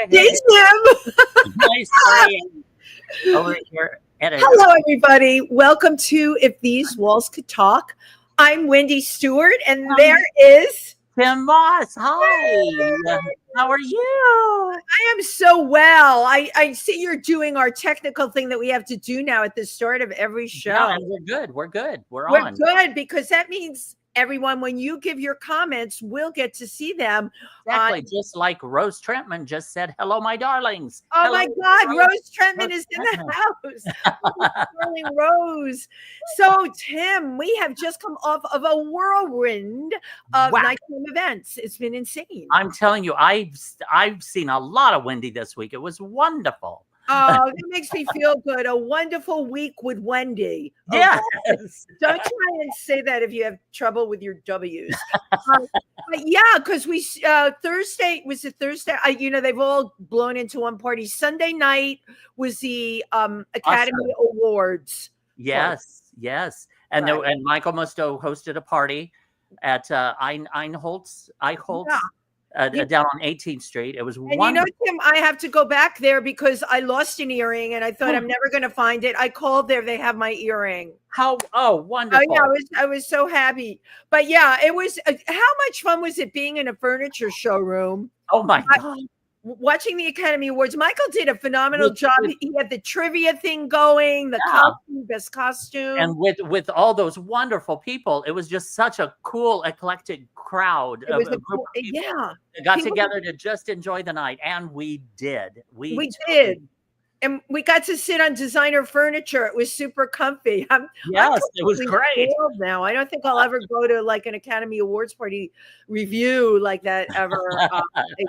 Hey, Tim. Nice playing over here. Hello, everybody. Welcome to If These Walls Could Talk. I'm Wendy Stuart, and there is Tym Moss. Hi. How are you? I am so well. I see you're doing our technical thing that we have to do now at the start of every show. Yeah, and we're good. We're good. We're on. Good because that means everyone, when you give your comments, we'll get to see them. Exactly. Just like Rose Trentman just said, hello, my darlings. Oh, hello, my God. Rose Trentman is in the house. Darling Rose. So, Tim, we have just come off of a whirlwind of nighttime events. It's been insane. I'm telling you, I've seen a lot of Wendy this week. It was wonderful. Oh, that makes me feel good. A wonderful week with Wendy. Yes. Don't try and say that if you have trouble with your W's. But yeah, because we Thursday was a Thursday. They've all blown into one party. Sunday night was the Academy Awards. Yes, yes. And Right. and Michael Musto hosted a party at Eichholz. Down on 18th Street. It was wonderful. Tim, I have to go back there because I lost an earring and I thought I'm never going to find it. I called there. They have my earring. Wonderful. Oh, yeah, I was so happy. But yeah, it was. How much fun was it being in a furniture showroom? Oh, my God. Watching the Academy Awards. Michael did a phenomenal job. He had the trivia thing going, the costume, best costume. And with all those wonderful people, it was just such a cool, eclectic crowd. It was a group of people that got people together to just enjoy the night. And we did. We did. And we got to sit on designer furniture. It was super comfy. Yes, it was great. Now I don't think I'll ever go to like an Academy Awards party review like that ever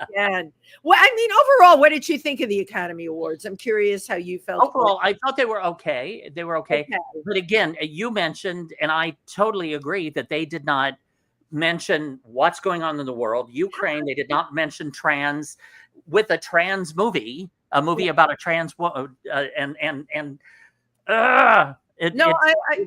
again. Well, I mean, overall, what did you think of the Academy Awards? I'm curious how you felt. Overall, I thought they were okay. They were okay. But again, you mentioned, and I totally agree, that they did not mention what's going on in the world. Ukraine. They did not mention trans with a trans movie. A movie about a trans woman, it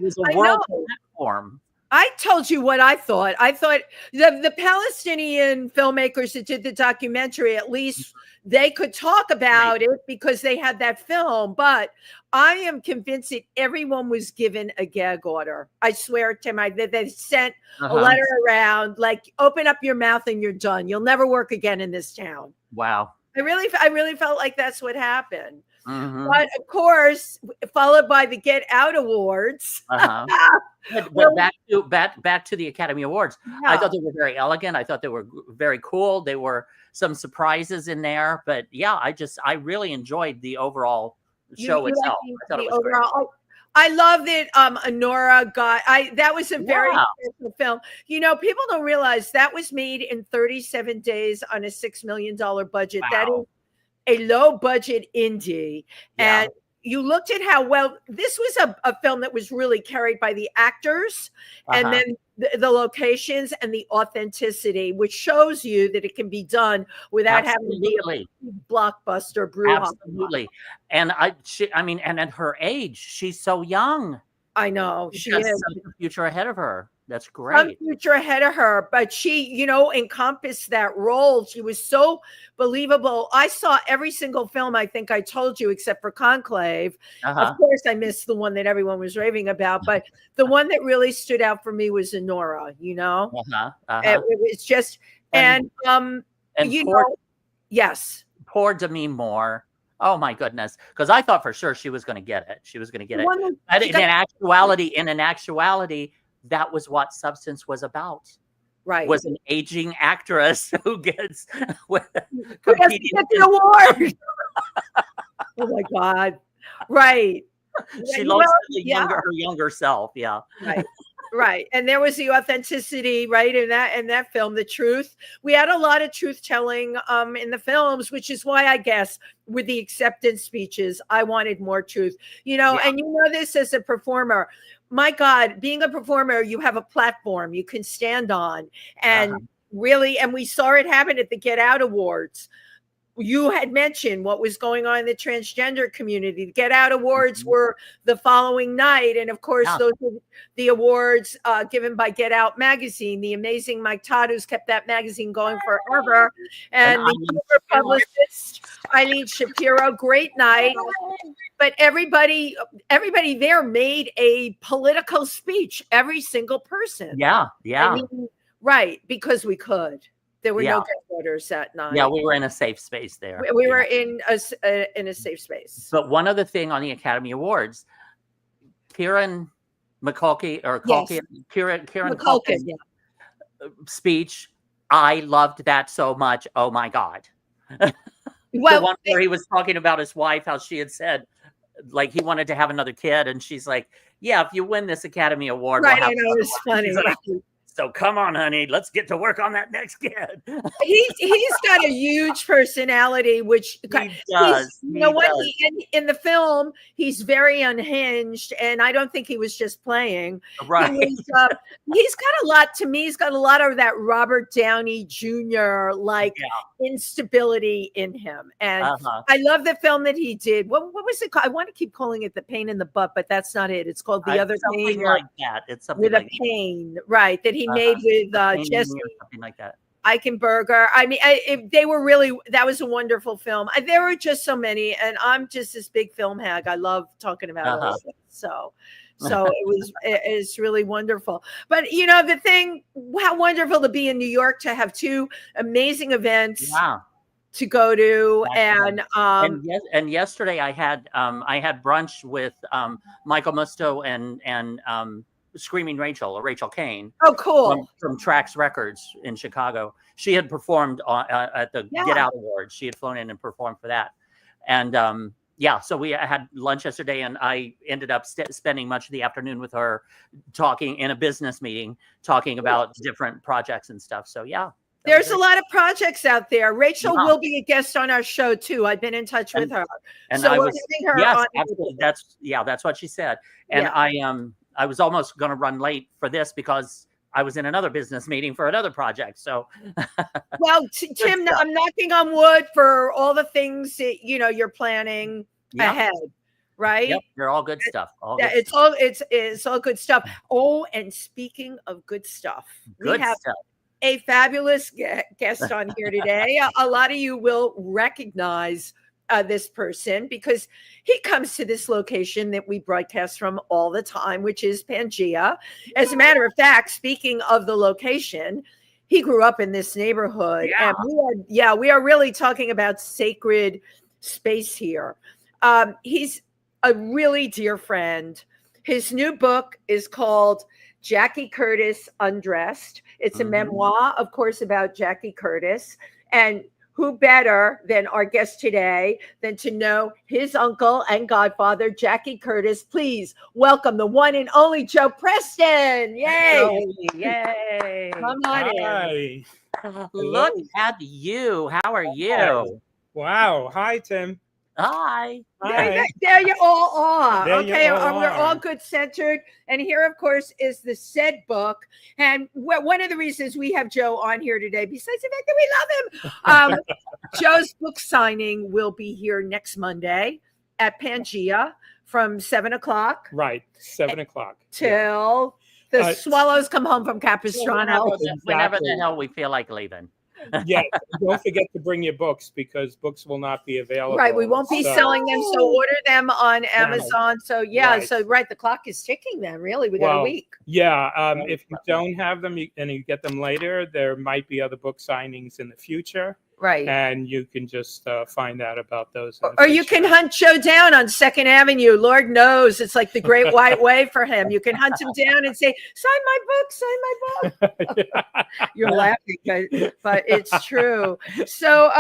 was a world platform. I told you what I thought. I thought the Palestinian filmmakers that did the documentary, at least they could talk about it because they had that film. But I am convinced that everyone was given a gag order. I swear, Tim, they sent a letter around, like, open up your mouth and you're done. You'll never work again in this town. Wow. I really felt like that's what happened. Mm-hmm. But of course, followed by the Get Out Awards. But back to the Academy Awards. Yeah. I thought they were very elegant. I thought they were very cool. There were some surprises in there. But yeah, I really enjoyed the overall show itself. I thought it was great. I love that Honora that was a very special film. People don't realize that was made in 37 days on a $6 million budget. Wow. That is a low budget indie. Yeah. And you looked at how well this was a film that was really carried by the actors and then the locations and the authenticity, which shows you that it can be done without having to be a blockbuster. Absolutely. And and at her age, she's so young. I know she has such a future ahead of her. That's great. Some future ahead of her, but she, encompassed that role. She was so believable. I saw every single film, I think I told you, except for Conclave. Of course, I missed the one that everyone was raving about, but the one that really stood out for me was Honora, It was just, yes. Poor Demi Moore. Oh my goodness. Because I thought for sure she was going to get it. She was going to get it. But in an actuality, that was what Substance was about. Right. Was an aging actress who gets the award. Oh my God. Right. She loves her younger self. Yeah. Right. Right. And there was the authenticity, right, in that film, the truth. We had a lot of truth telling in the films, which is why I guess with the acceptance speeches, I wanted more truth. And this as a performer. My God, being a performer, you have a platform you can stand on. And really, and we saw it happen at the Get Out Awards. you had mentioned what was going on in the transgender community. The Get Out Awards were the following night. And of course, those were the awards given by Get Out magazine. The amazing Mike Todd, who's kept that magazine going forever. And the publicist, Eileen Shapiro, great night. But everybody there made a political speech, every single person. Yeah. I mean, right, because we could. There were no guest orders that night. Yeah, we were in a safe space there. We were in a safe space. But one other thing on the Academy Awards, Kieran McCulkin speech, I loved that so much. Oh my God. The one where he was talking about his wife, how she had said, like, he wanted to have another kid, and she's like, yeah, if you win this Academy Award, right, I know, it's funny. So come on, honey, let's get to work on that next kid. He's got a huge personality, which he does. In the film, he's very unhinged, and I don't think he was just playing. Right. He's got a lot, to me, he's got a lot of that Robert Downey Jr. instability in him. And I love the film that he did. What was it called? I want to keep calling it The Pain in the Butt, but that's not it. It's called The Other Pain. Like that. It's something with like a pain, right? That he made with Jesse, something like that. Eichenberger. I mean, that was a wonderful film. There were just so many, and I'm just this big film hag. I love talking about all this. So it's really wonderful. But the thing, how wonderful to be in New York, to have two amazing events to go to. And yesterday I had brunch with Michael Musto and Screaming Rachel, or Rachel Kane. Oh, cool. From Trax Records in Chicago. She had performed at the Get Out Awards. She had flown in and performed for that. And so we had lunch yesterday, and I ended up spending much of the afternoon with her, talking in a business meeting, talking about different projects and stuff. So there's a lot of projects out there. Rachel will be a guest on our show too. I've been in touch with her. And so I we're was, having her yes, on. absolutely. That's what she said. And I was almost going to run late for this because I was in another business meeting for another project. So, well, Tim, I'm knocking on wood for all the things that you're planning ahead, right? Yep, they're all good stuff. It's all good stuff. Oh, and speaking of good stuff, we have a fabulous guest on here today. A lot of you will recognize this person because he comes to this location that we broadcast from all the time, which is Pangea. As a matter of fact, speaking of the location, he grew up in this neighborhood, and we are really talking about sacred space here. He's a really dear friend. His new book is called Jackie Curtis Undressed. It's a memoir, of course, about Jackie Curtis. And who better than our guest today than to know his uncle and godfather, Jackie Curtis. Please welcome the one and only Joey Preston. Yay. Yay. Come on in. Look at you. How are you? Wow. Hi, Tim. Hi. There you all are. We're all good centered. And here, of course, is the said book. And one of the reasons we have Joe on here today, besides the fact that we love him, Joe's book signing will be here next Monday at Pangea from 7:00. Right, 7:00 till the swallows come home from Capistrano. Whenever the hell we feel like leaving. Yes, don't forget to bring your books because books will not be available. Right, we won't be selling them, so order them on Amazon. So the clock is ticking then, really. We got a week. Yeah, if you don't have them and you get them later, there might be other book signings in the future. Right. And you can just find out about those. Or you can hunt Joe down on 2nd Avenue. Lord knows it's like the great white way for him. You can hunt him down and say, sign my book. You're laughing, but it's true. So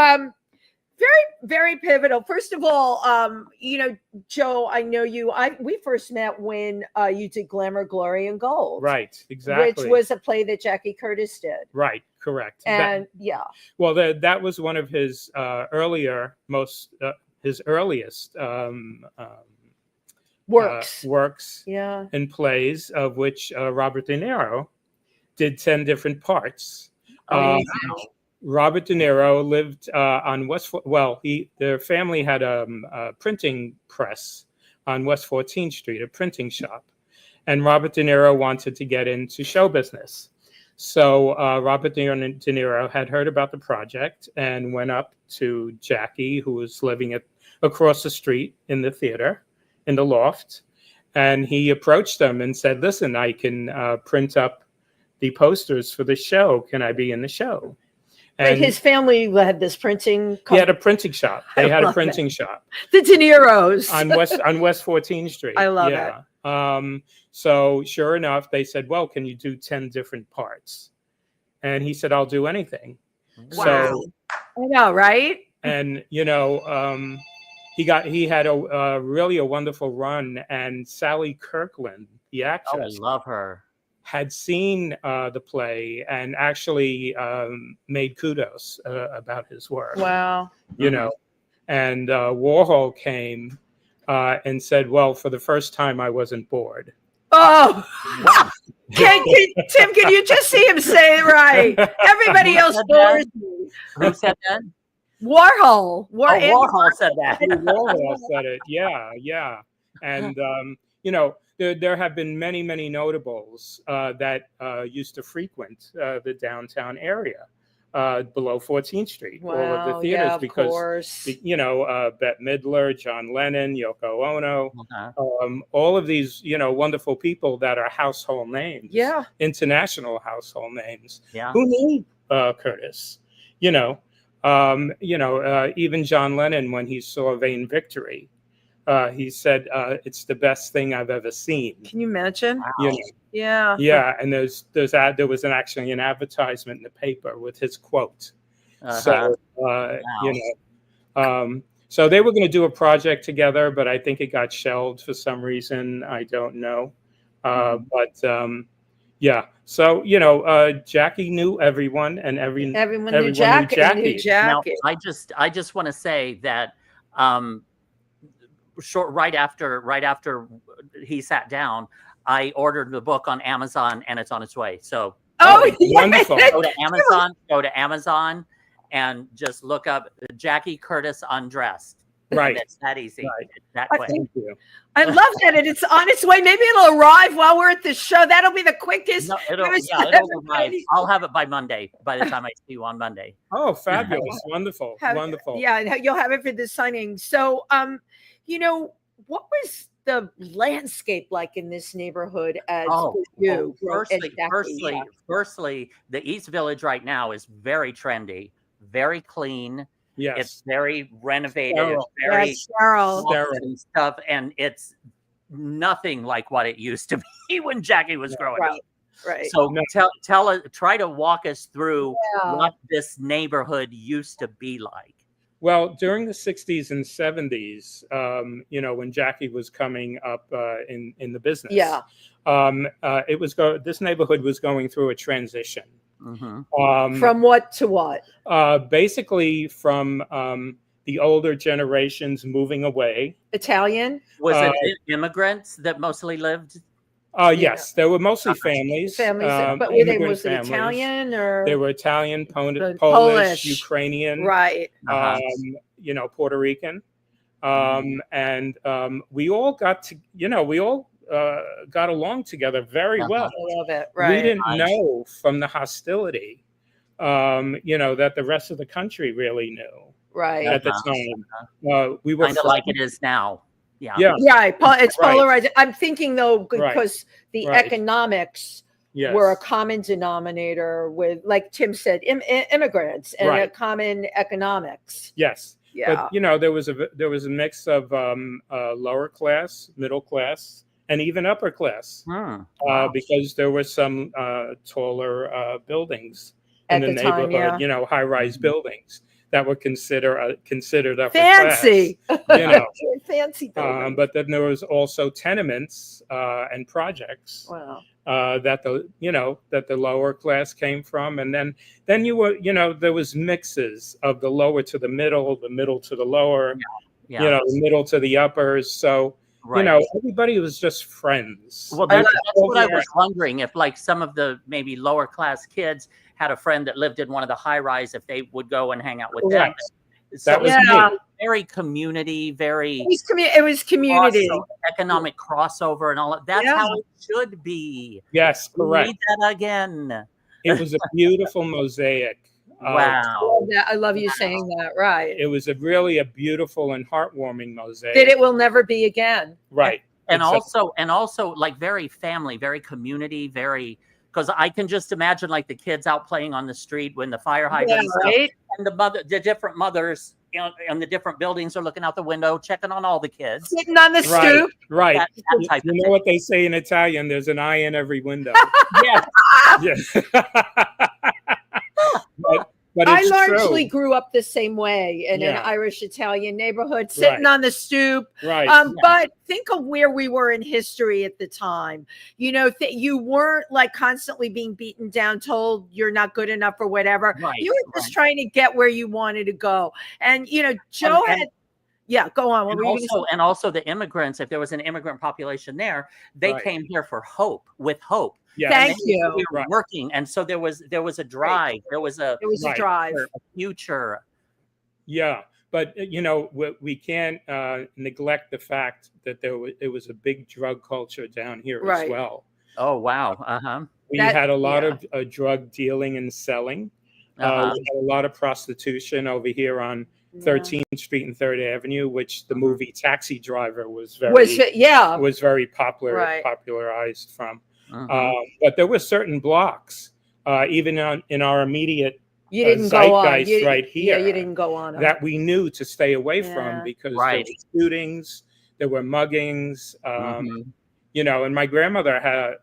very, very pivotal. First of all, Joe, I know you. We first met when you did Glamour, Glory, and Gold. Right, exactly. Which was a play that Jackie Curtis did. Right, correct. And well, that was one of his his earliest works and plays, of which Robert De Niro did 10 different parts. Robert De Niro lived on their family had a printing press on West 14th Street, a printing shop. And Robert De Niro wanted to get into show business. So Robert De Niro had heard about the project and went up to Jackie, who was living across the street in the theater, in the loft. And he approached them and said, listen, I can print up the posters for the show. Can I be in the show? And his family had this printing company. He had a printing shop. They had a printing shop. The De Niros. on West 14th Street. I love it. So sure enough, they said, well, can you do 10 different parts? And he said, I'll do anything. Wow. So, I know, right? And, he had a really a wonderful run. And Sally Kirkland, the actress. I love her. Had seen the play and actually made kudos about his work. Wow. And Warhol came and said, well, for the first time, I wasn't bored. Oh, Tim, can you just see him say it right? Everybody else bores me. Who said that? Warhol. Warhol said that. Warhol said it. Yeah. And, there have been many, many notables that used to frequent the downtown area below 14th Street, all of the theaters, because, Bette Midler, John Lennon, Yoko Ono, all of these, wonderful people that are household names, international household names. Yeah. Who knew Curtis? Even John Lennon, when he saw Vain Victory, he said, it's the best thing I've ever seen. Can you imagine? Wow. Yeah. Yeah. And there was actually an advertisement in the paper with his quote. So, so they were going to do a project together, but I think it got shelved for some reason. I don't know. So, Jackie knew everyone and everyone knew Jackie. Now, I just want to say that, right after he sat down, I ordered the book on Amazon and it's on its way. So wonderful. Go to Amazon and just look up Jackie Curtis Undressed. Right. It's that easy. Right. It's that quick. Thank you. I love that. And it's on its way. Maybe it'll arrive while we're at the show. That'll be the quickest. No, it'll arrive. I'll have it by Monday, by the time I see you on Monday. Oh, fabulous. Wonderful. Wonderful. Yeah, you'll have it for the signing. So, what was the landscape like in this neighborhood as you? Firstly, the East Village right now is very trendy, very clean. Yes. It's very renovated, very sterile and stuff, and it's nothing like what it used to be when Jackie was growing up. Right. So try to walk us through what this neighborhood used to be like. Well, during the 60s and 70s, when Jackie was coming up in the business, this neighborhood was going through a transition. Mm-hmm. From what to what? Basically, from the older generations moving away. Italian? Was it immigrants that mostly lived? Yes, there were mostly families. But were they mostly families. Italian or? They were Italian, Polish, Ukrainian, right? Puerto Rican, and we all got got along together very well. I love it. Right. We didn't know from the hostility, that the rest of the country really knew. Right. At the time, we were kind of like it is now. Yeah. It's polarized. I'm thinking though, because the economics were a common denominator with, like Tim said, immigrants and a common economics. Yes. Yeah. But there was a mix of lower class, middle class, and even upper class, because there were some taller buildings in the neighborhood. High-rise buildings that were considered upper fancy class, fancy buildings. but then there was also tenements and projects that the lower class came from, and then there was mixes of the lower to the middle to the lower, the middle to the uppers. So everybody was just friends. Well, that's what I was wondering, if like some of the maybe lower class kids had a friend that lived in one of the high rise, if they would go and hang out with them. So that was very community, very. It was community, economic crossover, and all that. That's how it should be. Yes, correct. Read that again. It was a beautiful mosaic. Wow. I love you saying that. Right. It was really a beautiful and heartwarming mosaic. That it will never be again. Right. And also like very family, very community, very, because I can just imagine like the kids out playing on the street when the fire hydrants and the different mothers in the different buildings are looking out the window, checking on all the kids. Sitting on the stoop. Right. That type you of know thing. what they say in Italian? There's an eye in every window. Yes. But I it's largely true. grew up the same way in an Irish-Italian neighborhood, sitting on the stoop. Right. But think of where we were in history at the time. You weren't like constantly being beaten down, told you're not good enough or whatever. Right, You were just trying to get where you wanted to go. And, Joe had... Yeah, go on. What were you going to say? And also the immigrants, if there was an immigrant population there, they came here for hope, with hope. Yes. Thank you. We were working, and so there was a drive. There was a drive, a future. Yeah, but we can't neglect the fact that it was a big drug culture down here as well. Oh wow! We had a lot of drug dealing and selling. We had a lot of prostitution over here on 13th Street and 3rd Avenue, which the movie Taxi Driver was very popularized from. But there were certain blocks, even in our immediate zeitgeist right here. Yeah, you didn't go on that we knew to stay away from because there were shootings, there were muggings. And my grandmother had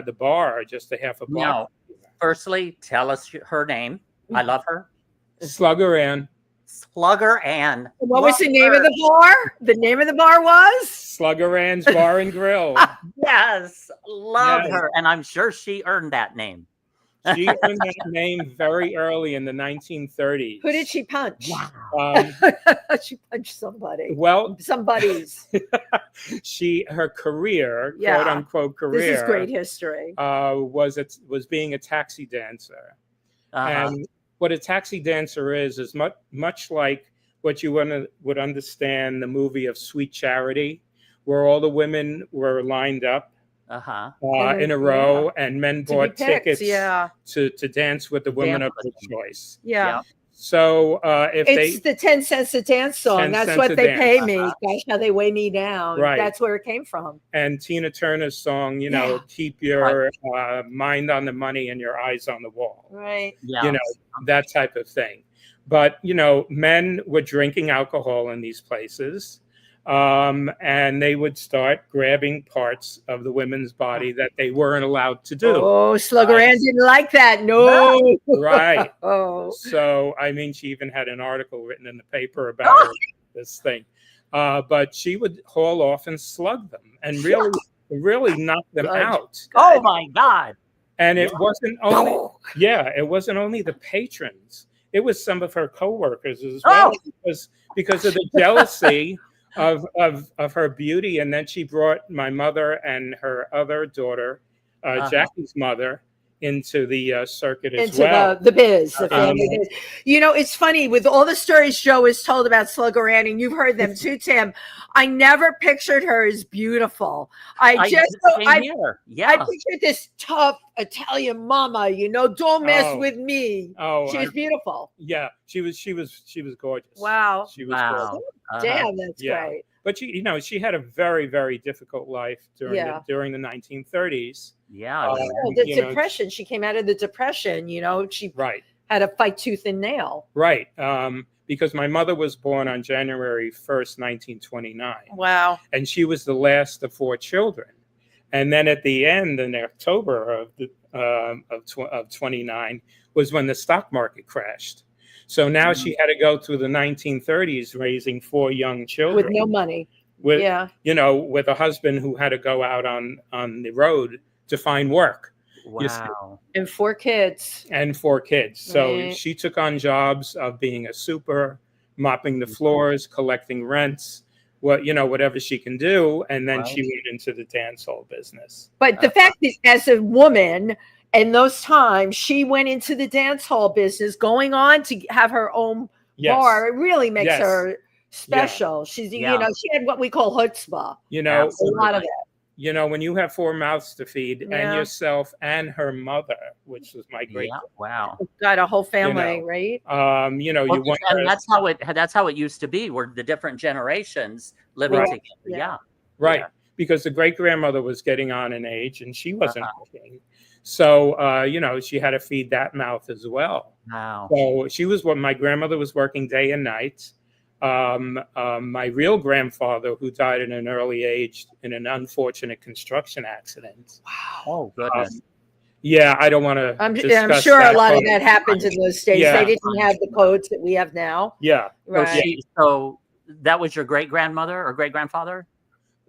the bar just a half a block. Now, firstly, tell us her name. I love her. Slugger Ann. Slugger Ann. What was the name of the bar? The name of the bar was Slugger Ann's Bar and Grill. Yes, love her, and I'm sure she earned that name. She earned that name very early in the 1930s. Who did she punch? She punched somebody. Well, somebody's. Her career, quote unquote career. This is great history. Was being a taxi dancer, and what a taxi dancer is much like what you would understand the movie of Sweet Charity, where all the women were lined up in a row, and men bought tickets to dance with the women of their choice. Yeah. So it's the 10 cents a dance song. That's what they pay me. That's how they weigh me down. Right. That's where it came from. And Tina Turner's song, keep your mind on the money and your eyes on the wall. Right. Yeah. That type of thing. But, men were drinking alcohol in these places. And they would start grabbing parts of the women's body that they weren't allowed to do. Oh, Slugger Ann didn't like that. No. Right. So, she even had an article written in the paper about this thing. But she would haul off and slug them and really knock them out. Oh my God. And it wasn't only the patrons. It was some of her coworkers as well, because of the jealousy of her beauty. And then she brought my mother and her other daughter, Jackie's mother, into the circuit as well. The biz, the family biz. It's funny with all the stories Joe has told about Slugger Ann, and you've heard them too, Tim. I never pictured her as beautiful. I pictured this tough Italian mama, don't mess with me. She was beautiful. Yeah, she was gorgeous. Wow. She was gorgeous. Damn, that's great. But she had a very, very difficult life during the 1930s. Yeah. The Depression. She came out of the Depression. She had to fight tooth and nail. Right. Because my mother was born on January 1st, 1929. Wow. And she was the last of 4 children. And then at the end, in October of 29, was when the stock market crashed. So now she had to go through the 1930s raising 4 young children with no money. With a husband who had to go out on the road to find work. Wow. And 4 kids. So she took on jobs of being a super, mopping the floors, collecting rents, whatever she can do. And then Right. she went into the dance hall business. But the fact that as a woman in those times, she went into the dance hall business, going on to have her own bar. It really makes her special. She's, she had what we call chutzpah. A lot of it. When you have 4 mouths to feed, and yourself and her mother, which was my great wow, got a whole family, right? You want, and that's how it used to be, where the different generations living together. Right. Because the great grandmother was getting on in age, and she wasn't cooking, so she had to feed that mouth as well. Wow. So my grandmother was working day and night. My real grandfather, who died at an early age in an unfortunate construction accident. Wow. Oh, goodness. I don't want to. I'm sure a lot of that happened in those days. They didn't have the codes that we have now. Yeah. Right. So that was your great grandmother or great grandfather?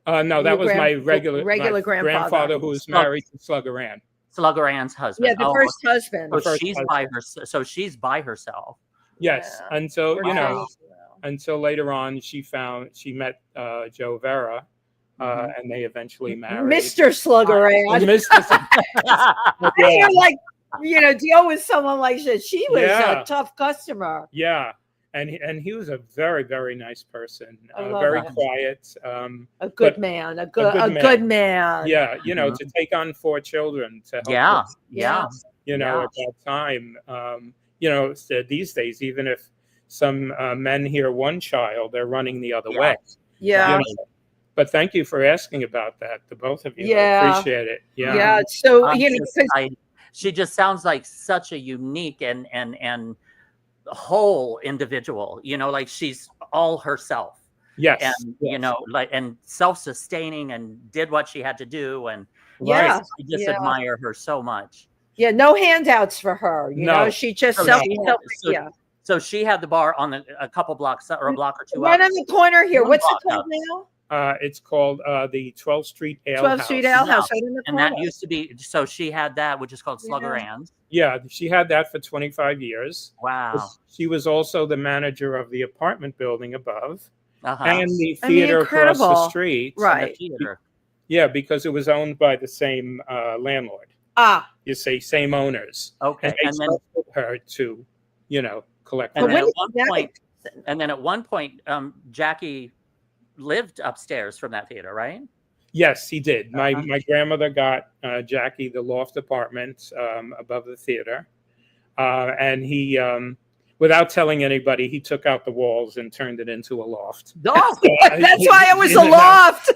No, that was my regular grandfather who was married to Slugger Ann. Slugger Ann's husband. Yeah, the first husband. So she's by herself. Yes, until until later on, she met Joe Vera, and they eventually married. Mr. Slugger Ann. You're deal with someone like that. She was a tough customer. Yeah, and he was a very, very nice person. Very quiet. A good man. A good man. Yeah, to take on 4 children to help. At that time, these days, even if some men hear one child, they're running the other way. Yeah. But thank you for asking about that, the both of you. I appreciate it. Yeah. Yeah. So she just sounds like such a unique and whole individual. Like she's all herself. Yes. And and self-sustaining, and did what she had to do, and I just admire her so much. Yeah. No handouts for her. She just So she had the bar on a couple blocks or a block or two. Right on the corner here. What's it called now? It's called the 12th Street Ale House. 12th Street Ale House. Right in the corner. And that used to be. So she had that, which is called Slugger Ann's. Yeah, she had that for 25 years. Wow. She was also the manager of the apartment building above, and the theater across the street. Right. The theater. Yeah, because it was owned by the same landlord. You say same owners. Okay. And then her to, collect. And then at one point, Jackie lived upstairs from that theater, right? Yes, he did. My grandmother got Jackie the loft apartment above the theater, and he, without telling anybody, he took out the walls and turned it into a loft. Oh, that's why it was a loft.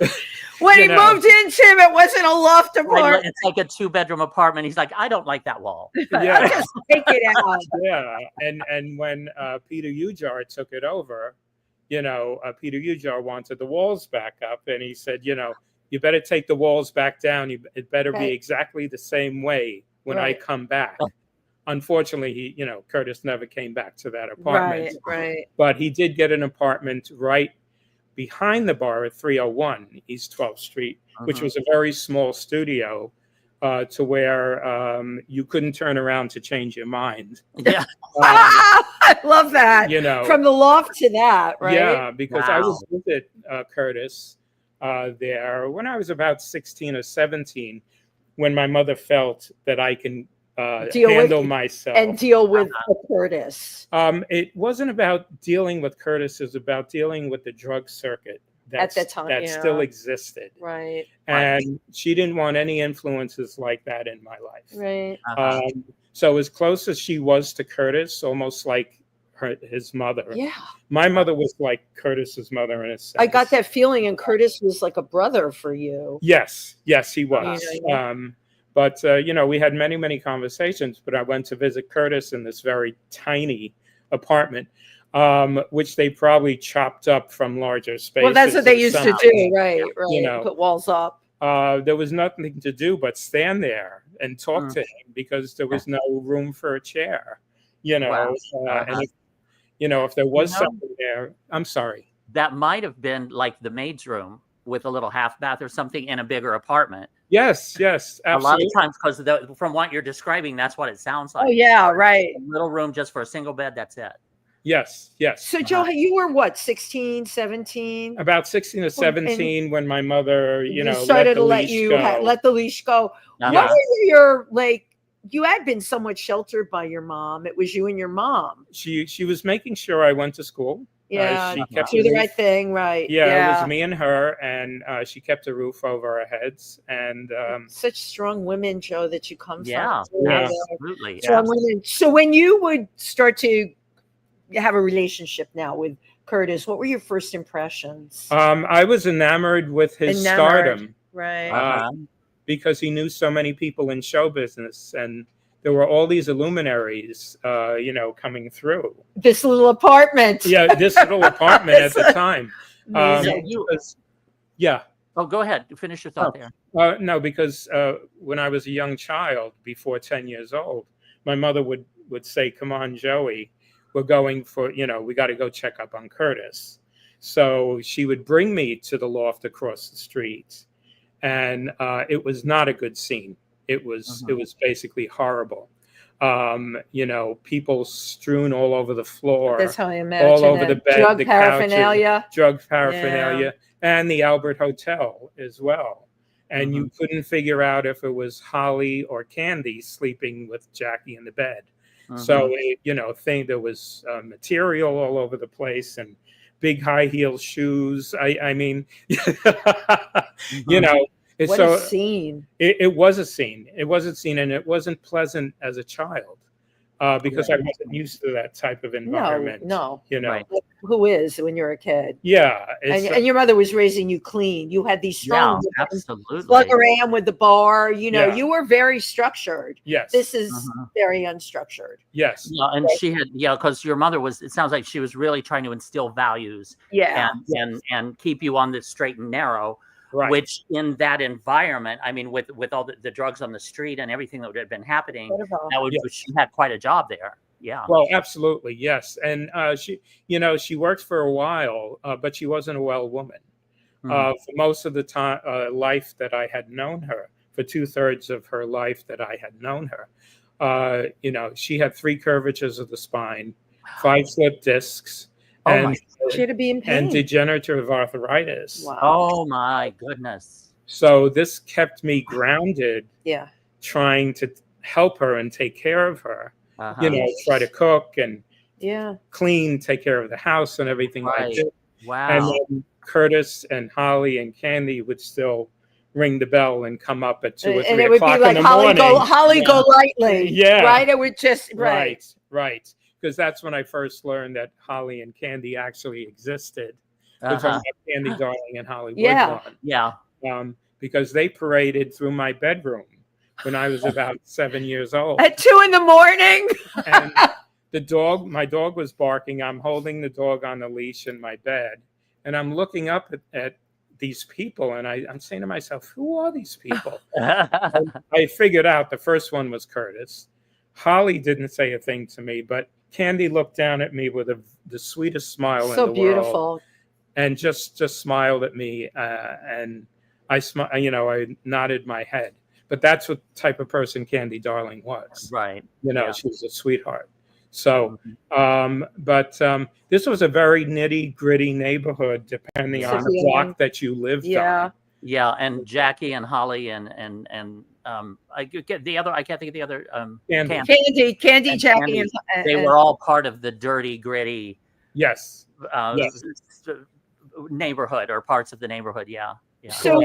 When he moved into him, it wasn't a loft apartment. It's like a 2-bedroom apartment. He's like, I don't like that wall. I'll just take it out. Yeah, and when Peter Ujar took it over, Peter Ujar wanted the walls back up, and he said, you better take the walls back down. It better be exactly the same way when I come back. Unfortunately, Curtis never came back to that apartment. Right. But he did get an apartment right behind the bar at 301 East 12th Street, which was a very small studio to where you couldn't turn around to change your mind. Yeah. I love that. From the loft to that, right? Yeah, because I was with Curtis there when I was about 16 or 17, when my mother felt that I can handle myself and deal with Curtis. It wasn't about dealing with Curtis; it was about dealing with the drug circuit at that time that still existed. Right. And she didn't want any influences like that in my life. Right. So as close as she was to Curtis, almost like his mother. Yeah. My mother was like Curtis's mother in a sense. I got that feeling, and Curtis was like a brother for you. Yes, he was. But, we had many, many conversations, but I went to visit Curtis in this very tiny apartment, which they probably chopped up from larger spaces. Well, that's what they used to do, right. Put walls up. There was nothing to do but stand there and talk to him, because there was no room for a chair, and if there was something there, I'm sorry. That might have been like the maid's room with a little half bath or something in a bigger apartment. Yes, absolutely. A lot of times, because from what you're describing, that's what it sounds like. Oh, yeah, right. A little room just for a single bed, that's it. Yes. So Joe, you were what, 16, 17? About 16 or 17 when my mother, started to let the leash go. What were your, like, you had been somewhat sheltered by your mom. It was you and your mom. She was making sure I went to school. Yeah, she kept do the right thing, right? Yeah, it was me and her, and she kept a roof over our heads. And such strong women, Joe, that you come from. Yeah, absolutely. Strong women. So when you would start to have a relationship now with Curtis, what were your first impressions? I was enamored with his stardom, right? Because he knew so many people in show business, and there were all these luminaries, coming through. This little apartment. Yeah, this little apartment at the time. Yeah. Oh, go ahead. Finish your thought there. No, because when I was a young child, before 10 years old, my mother would say, "Come on, Joey, we're going for, we got to go check up on Curtis." So she would bring me to the loft across the street, and it was not a good scene. It was basically horrible. People strewn all over the floor. That's how I imagine all over it. the bed, drug the paraphernalia, and the Albert Hotel as well. And you couldn't figure out if it was Holly or Candy sleeping with Jackie in the bed. So there was material all over the place and big high heel shoes. I mean, What a scene. It was a scene. It was a scene, and it wasn't pleasant as a child because I wasn't used to that type of environment. No. Right. Who is when you're a kid? Yeah. And your mother was raising you clean. You had these strong absolutely. Slug around with the bar. You were very structured. Yes. This is very unstructured. Yes. Yeah, and she had because your mother was. It sounds like she was really trying to instill values. Yeah. And keep you on the straight and narrow. Right. Which in that environment, I mean, with all the drugs on the street and everything that had been happening, she had quite a job there. Yeah. Well, absolutely, yes. And she worked for a while, but she wasn't a well woman. For most of the time, life that I had known her, for 2/3 of her life that I had known her, she had 3 curvatures of the spine, 5 slip discs. She had to be in pain. And degenerative arthritis. Wow. Oh my goodness. So this kept me grounded. Yeah. Trying to help her and take care of her. Try to cook and clean, take care of the house and everything like that. Wow. And then Curtis and Holly and Candy would still ring the bell and come up at 2 or 3 o'clock in the morning. Holly, go lightly. Yeah. Right? It would just Right. Because that's when I first learned that Holly and Candy actually existed. Candy Darling and Holly Woodlawn. Yeah. Because they paraded through my bedroom when I was about 7 years old. At 2 a.m. And my dog was barking. I'm holding the dog on the leash in my bed. And I'm looking up at these people. And I'm saying to myself, who are these people? I figured out the first one was Curtis. Holly didn't say a thing to me, but Candy looked down at me with the sweetest smile in the world. So beautiful. And just smiled at me. And I nodded my head. But that's what type of person Candy Darling was. Right. She was a sweetheart. So, but this was a very nitty-gritty neighborhood, depending on the block that you lived on. Yeah, and Jackie and Holly and I get the other. I can't think of the other. Candy, Jackie, and they were all part of the dirty, gritty. Yes. Neighborhood or parts of the neighborhood. Yeah. So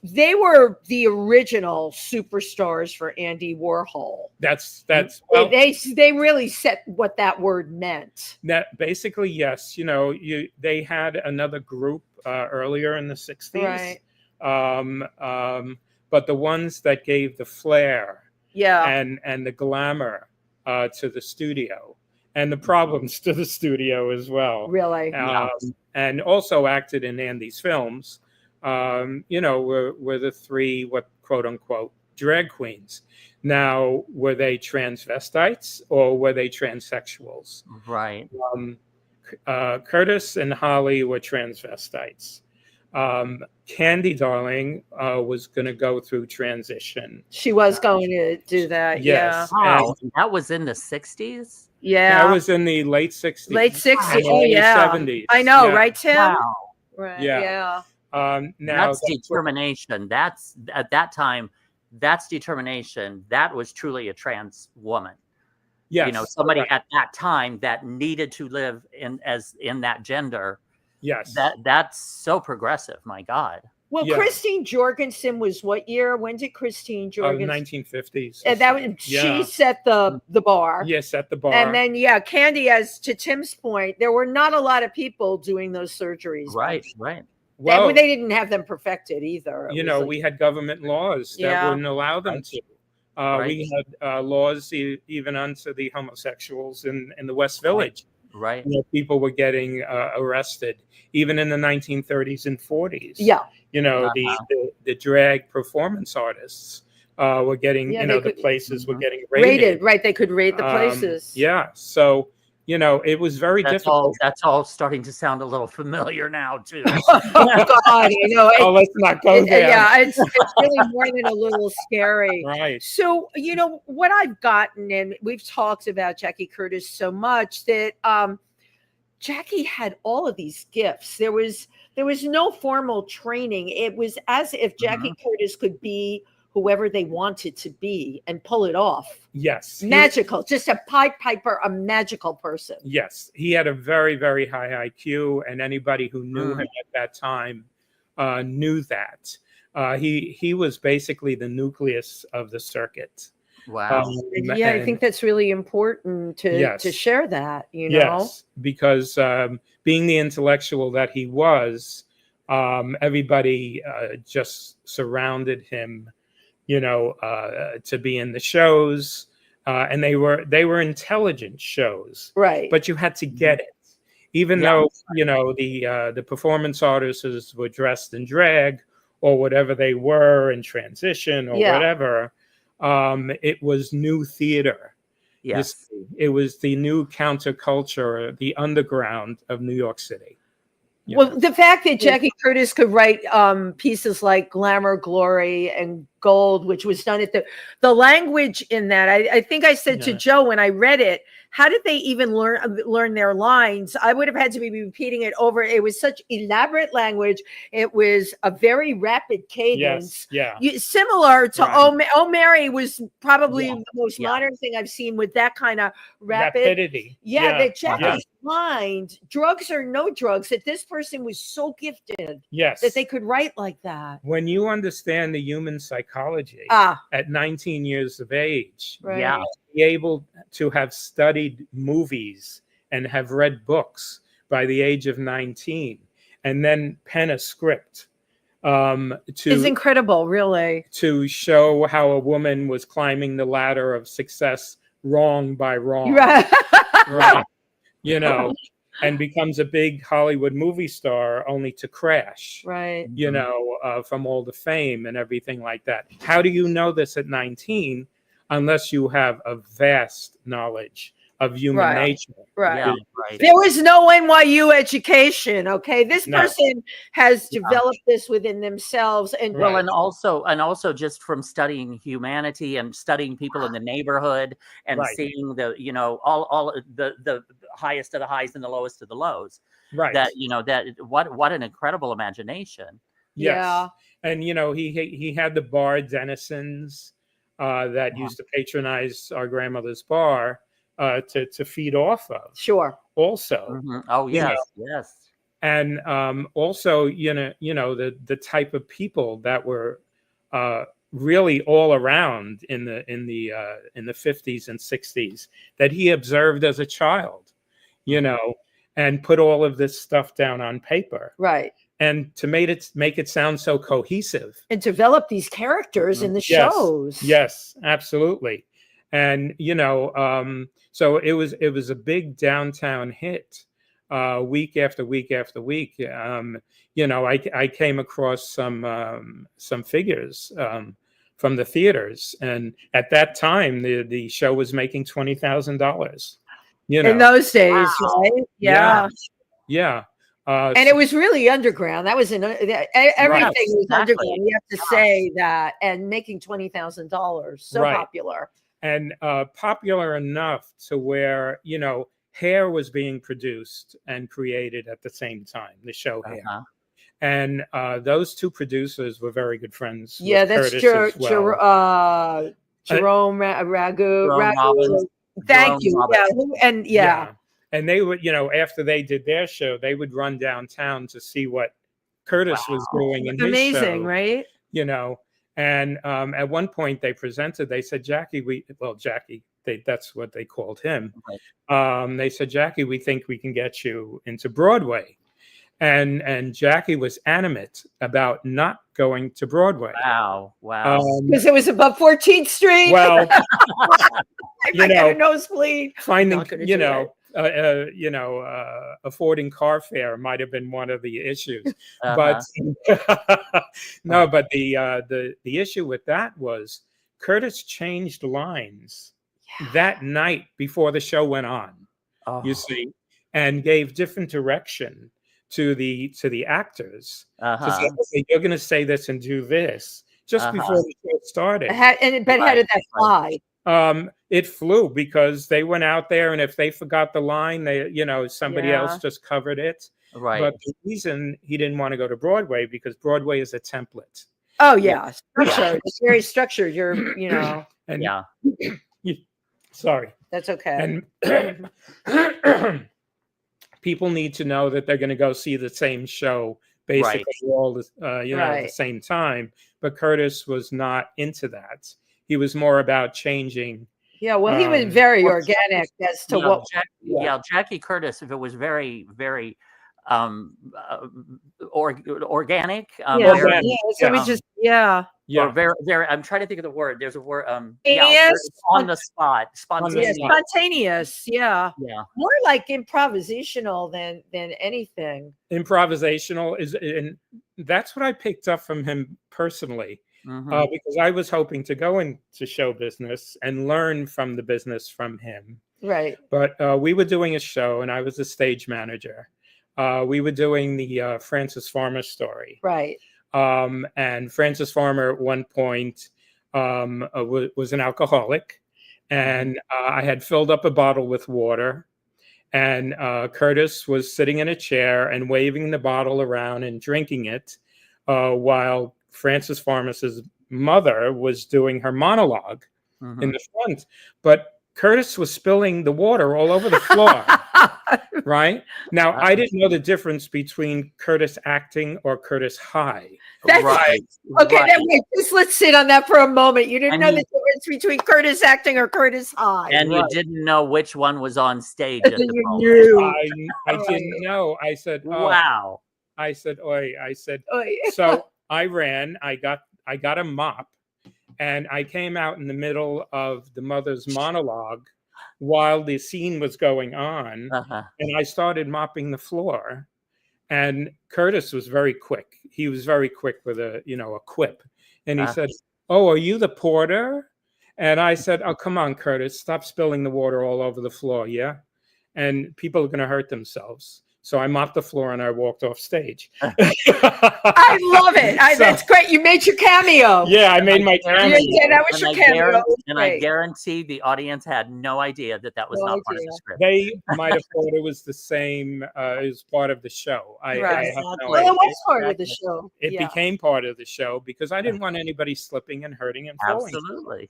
they were the original superstars for Andy Warhol. That's they really set what that word meant. That basically, yes. They had another group earlier in the 60s. Right. But the ones that gave the flair, and the glamour to the studio, and the problems to the studio as well. Really, and also acted in Andy's films. Were the 3 quote unquote drag queens. Now, were they transvestites or were they transsexuals? Right. Curtis and Holly were transvestites. Candy Darling was going to go through transition. She was going to do that. Yes. Wow. And that was in the 60s? Yeah. That was in the late 60s. Late 60s. and Oh, early yeah. 70s. I know, Yeah. right, Tim? Wow. Right. Yeah. Yeah. Now That's determination. That's at that time. That's determination. That was truly a trans woman. yes, You know, somebody correct. at that time that needed to live in that gender. Yes. That's so progressive. My God. Well, Yeah. Christine Jorgensen was what year? When did Christine Jorgensen? 1950s. And that was, she set the bar. Yes, at the bar. And then, Candy, as to Tim's point, there were not a lot of people doing those surgeries. Right. Right. Well, they didn't have them perfected either. we had government laws that wouldn't allow them to. We had laws even onto the homosexuals in the West Village. Right. People were getting arrested, even in the 1930s and 40s. Yeah. The drag performance artists were getting, the places were getting raided. Right. They could raid the places. Yeah. So, it was very difficult. That's all starting to sound a little familiar now, too. Oh, God, let's not go there. Yeah, it's really more than a little scary. Right. So, what I've gotten, and we've talked about Jackie Curtis so much, that Jackie had all of these gifts. There was no formal training. It was as if Jackie Curtis could be whoever they wanted to be and pull it off. Yes. Magical, just a Pied Piper, a magical person. Yes. He had a very, very high IQ, and anybody who knew him at that time knew that. He was basically the nucleus of the circuit. Wow. I think that's really important to share that, Yes, because being the intellectual that he was, everybody just surrounded him, to be in the shows, and they were intelligent shows, right? But you had to get it, even though the performance artists were dressed in drag or whatever they were in transition or whatever. It was new theater. Yes, it was the new counterculture, the underground of New York City. Well, the fact that Jackie Curtis could write pieces like Glamour, Glory, and Gold, which was done at the language in that, I think I said to Joe when I read it, how did they even learn their lines? I would have had to be repeating it over. It was such elaborate language. It was a very rapid cadence. Yes, yeah. Similar to Oh Mary was probably the most modern thing I've seen with that kind of rapidity. That Jackie's mind, drugs or no drugs, that this person was so gifted that they could write like that. When you understand the human psychology at 19 years of age, be able to have studied movies and have read books by the age of 19 and then pen a script is incredible, really, to show how a woman was climbing the ladder of success wrong by wrong, right. And becomes a big Hollywood movie star only to crash, right? From all the fame and everything like that. How do you know this at 19 unless you have a vast knowledge of human nature? Right. Yeah, right. There was no NYU education. Okay. This person has developed this within themselves. And well, and also just from studying humanity and studying people in the neighborhood and seeing the, all the highest of the highs and the lowest of the lows. Right. That, what an incredible imagination. Yes. Yeah. And, he had the bar denizens that used to patronize our grandmother's bar to feed off of. Sure. Also. Oh, yes. Yes. And also, the type of people that were really all around in the 50s and 60s that he observed as a child, and put all of this stuff down on paper. Right. And to make it sound so cohesive. And develop these characters in the shows. Yes, absolutely. And, so it was a big downtown hit week after week after week. I came across some figures from the theaters. And at that time, the show was making $20,000. In those days, right? Yeah. Yeah. And it was really underground. That was everything was underground. You have to say that, and making $20,000 so popular. and popular enough to where, Hair was being produced and created at the same time, the show Hair. And those two producers were very good friends. Yeah, that's Curtis as well. Jerome Ragu. Thank you. Yeah, and they would, after they did their show, they would run downtown to see what Curtis was doing in his amazing, show, right? And at one point they said, Jackie, that's what they called him. Right. They said, Jackie, we think we can get you into Broadway. And Jackie was animate about not going to Broadway. Wow. Because it was above 14th Street. Well, I got a nosebleed. Finding, affording car fare might have been one of the issues. But no, but the issue with that was Curtis changed lines that night before the show went on. You see, and gave different direction to the actors. To say, okay, you're going to say this and do this just before the show started. How did that fly? It flew because they went out there, and if they forgot the line, somebody else just covered it. Right. But the reason he didn't want to go to Broadway, because Broadway is a template. Oh yeah, structured. It's very structured. And sorry. That's okay. And people need to know that they're going to go see the same show basically all at the same time. But Curtis was not into that. He was more about changing. Yeah, well, he was very organic as to what. Jackie Curtis, if it was very, very organic. Or very, I'm trying to think of the word. There's a word. On the spot. Spontaneous. Yeah. More like improvisational than anything. Improvisational and that's what I picked up from him personally. Because I was hoping to go into show business and learn from the business from him. Right. But we were doing a show, and I was the stage manager. We were doing the Frances Farmer story. Right. And Frances Farmer at one point was an alcoholic, and I had filled up a bottle with water, and Curtis was sitting in a chair and waving the bottle around and drinking it while Frances Farmer's mother was doing her monologue in the front. But Curtis was spilling the water all over the floor. Right? Now, I didn't know the difference between Curtis acting or Curtis high. Okay, just let's sit on that for a moment. You didn't know the difference between Curtis acting or Curtis high. And you didn't know which one was on stage at the moment. I didn't know. I said, wow. I said, oi. I said, so I ran. I got a mop, and I came out in the middle of the mother's monologue while the scene was going on, and I started mopping the floor. And Curtis was very quick. He was very quick with a quip, and he said, "Oh, are you the porter?" And I said, "Oh, come on, Curtis, stop spilling the water all over the floor, yeah? And people are going to hurt themselves." So I mopped the floor and I walked off stage. I love it. That's great. You made your cameo. Yeah, I made my cameo. Yeah, that was your cameo. I guarantee the audience had no idea that was not part of the script. They might have thought it was the same as part of the show. I have no idea. It was part of the show. It became part of the show because I didn't want anybody slipping and hurting and falling. Absolutely.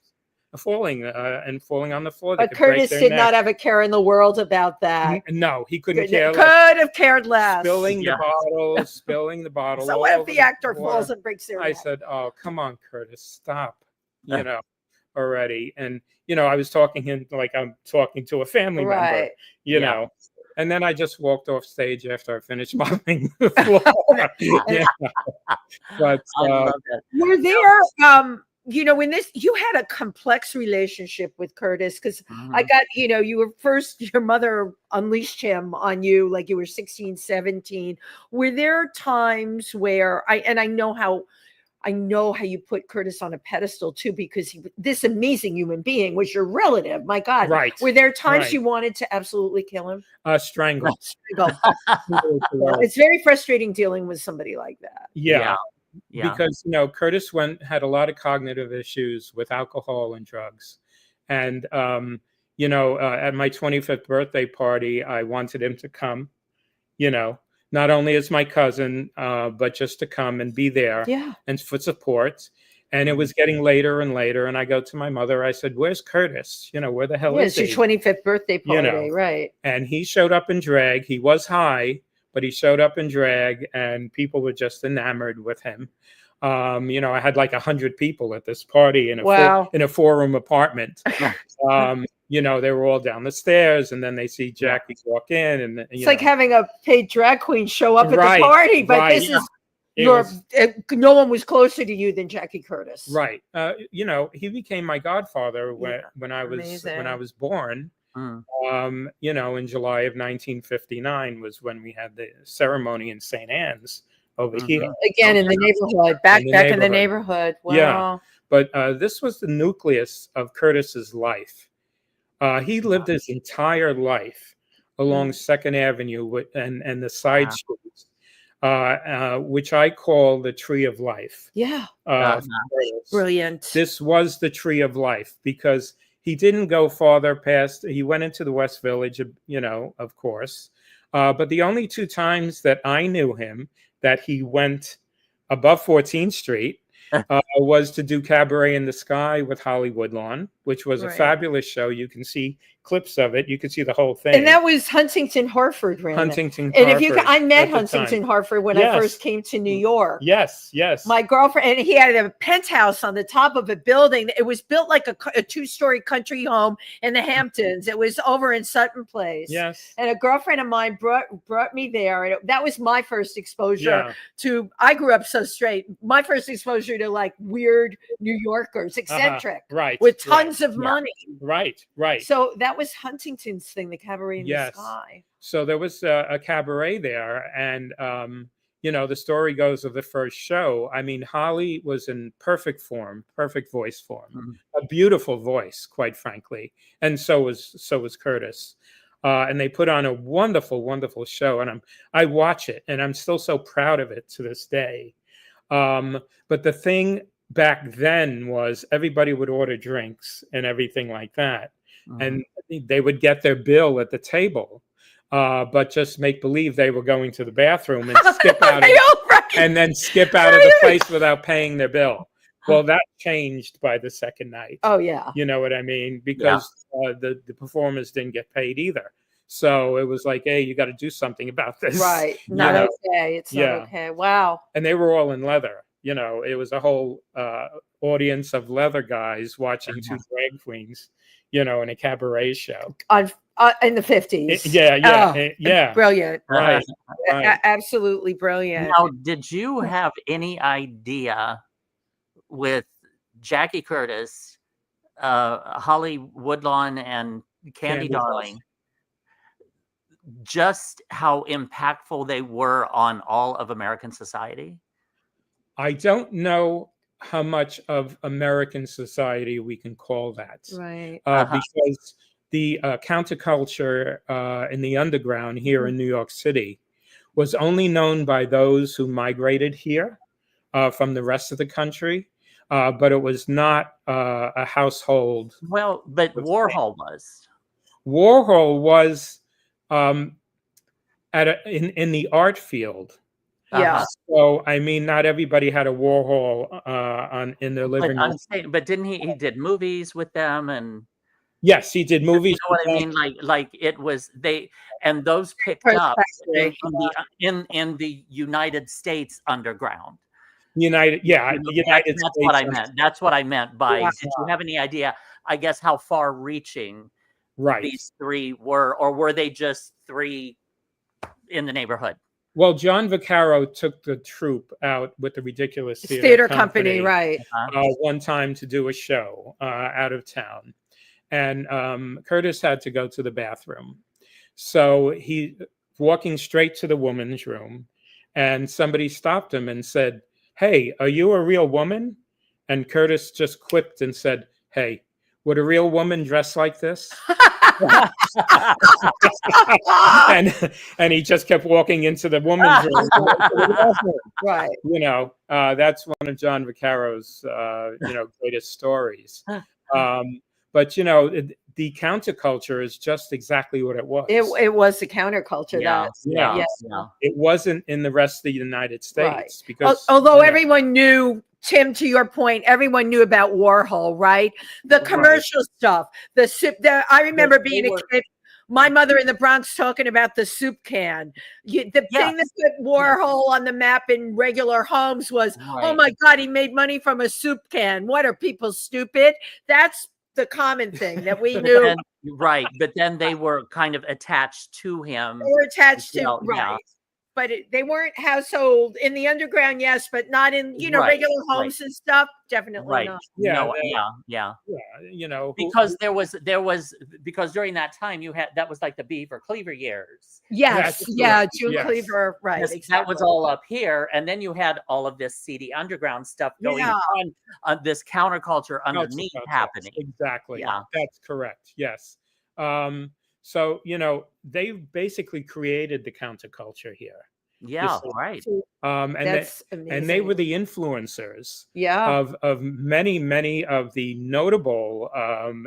Falling on the floor. But Curtis did not have a care in the world about that. No, he couldn't care. Could have cared less. Spilling the bottle. So what if the actor falls and breaks their neck? I said, "Oh, come on, Curtis, stop." Already. And I was talking like I'm talking to a family member. You know. And then I just walked off stage after I finished mopping the floor. But were there when you had a complex relationship with Curtis, because I got, you were first, your mother unleashed him on you like you were 16, 17. Were there times where I know how you put Curtis on a pedestal too, because this amazing human being was your relative. My God. Right. Were there times you wanted to absolutely kill him? Strangle. It's very frustrating dealing with somebody like that. Yeah. Because Curtis had a lot of cognitive issues with alcohol and drugs, And, at my 25th birthday party, I wanted him to come, not only as my cousin, but just to come and be there and for support. And it was getting later and later. And I go to my mother, I said, where's Curtis? Where the hell is he? It's your 25th birthday party, right. And he showed up in drag. He was high, but he showed up in drag and people were just enamored with him. I had like 100 people at this party in a 4-room apartment. They were all down the stairs, and then they see Jackie walk in, and it's like having a paid drag queen show up at the party. But this is no one was closer to you than Jackie Curtis, right? He became my godfather when I was born. In July of 1959 was when we had the ceremony in St. Anne's. Over here again in the neighborhood, back in the neighborhood. Wow. Yeah, but this was the nucleus of Curtis's life. He lived his entire life along 2nd Avenue and the side streets, which I call the tree of life. Yeah, brilliant. This was the tree of life because he didn't go farther past. He went into the West Village, of course, but the only 2 times that I knew him that he went above 14th Street was to do Cabaret in the Sky with Holly Woodlawn, which was a fabulous show. You can see clips of it. You can see the whole thing. And that was Huntington Harford, ran Huntington it. And I met Huntington Harford when I first came to New York. Yes. My girlfriend, and he had a penthouse on the top of a building. It was built like a 2-story country home in the Hamptons. It was over in Sutton Place. Yes. And a girlfriend of mine brought me there. And that was my first exposure to, I grew up so straight. My first exposure to like weird New Yorkers, eccentric, with tons of money. Right. So that was Huntington's thing, the Cabaret in the Sky. So there was a cabaret there, and the story goes of the first show. I mean, Holly was in perfect voice form, a beautiful voice, quite frankly, and so was Curtis. And they put on a wonderful, wonderful show, and I watch it, and I'm still so proud of it to this day. But the thing back then was everybody would order drinks and everything like that. And they would get their bill at the table, but just make believe they were going to the bathroom and skip out and then skip out of the place without paying their bill. Well, that changed by the second night. Oh, yeah. You know what I mean? Because the performers didn't get paid either. So it was like, hey, you got to do something about this. Right. Not okay. It's not okay. Wow. And they were all in leather. It was a whole audience of leather guys watching 2 drag queens, in a cabaret show. In the 50s. Yeah. Brilliant. Right. Absolutely brilliant. Now, did you have any idea with Jackie Curtis, Holly Woodlawn, and Candy Darling, just how impactful they were on all of American society? I don't know how much of American society we can call that. Right. Because the counterculture in the underground here in New York City was only known by those who migrated here from the rest of the country. But it was not a household. Well, but Warhol was. Warhol was in the art field. Yeah. So I mean, not everybody had a Warhol in their living room. But didn't he did movies with them, and yes, he did movies. You know what I mean? Like it was and those picked up in the United States underground. United States. That's what I meant. That's what I meant by. Did you have any idea? I guess how far-reaching these 3 were, or were they just 3 in the neighborhood? Well, John Vaccaro took the troupe out with the Ridiculous Theater Company, right? One time to do a show out of town, and Curtis had to go to the bathroom, so he walking straight to the woman's room, and somebody stopped him and said, "Hey, are you a real woman?" And Curtis just quipped and said, "Hey, would a real woman dress like this?" and he just kept walking into the woman's room. Right. That's one of John Vaccaro's greatest stories. But the counterculture is just exactly what it was. It was the counterculture. Yeah. It wasn't in the rest of the United States because although everyone knew, Tim, to your point, everyone knew about Warhol, right? The commercial stuff, the soup. I remember being a kid. My mother in the Bronx talking about the soup can. The thing that put Warhol on the map in regular homes was, oh my God, he made money from a soup can. What, are people stupid? That's the common thing that we knew. But then they were kind of attached to him. They were attached to, but they weren't household in the underground, yes, but not in regular homes and stuff. Definitely not. Because because during that time that was like the Beaver Cleaver years. June Cleaver, right? Exactly. That was all up here, and then you had all of this seedy underground stuff going on, this counterculture underneath happening. Exactly. That's correct. Yes. So, they basically created the counterculture here. And they were the influencers of many of the notable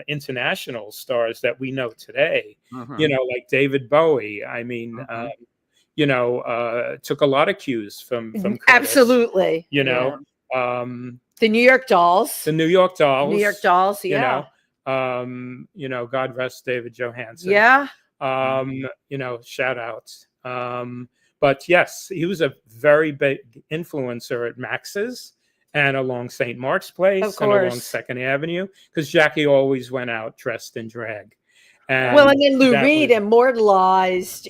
international stars that we know today. Like David Bowie. I mean, took a lot of cues from Curtis, absolutely. The New York Dolls. God rest David Johansen. Shout outs. But yes, he was a very big influencer at Max's and along St. Mark's Place and along 2nd Avenue, because Jackie always went out dressed in drag. And then Lou Reed immortalized,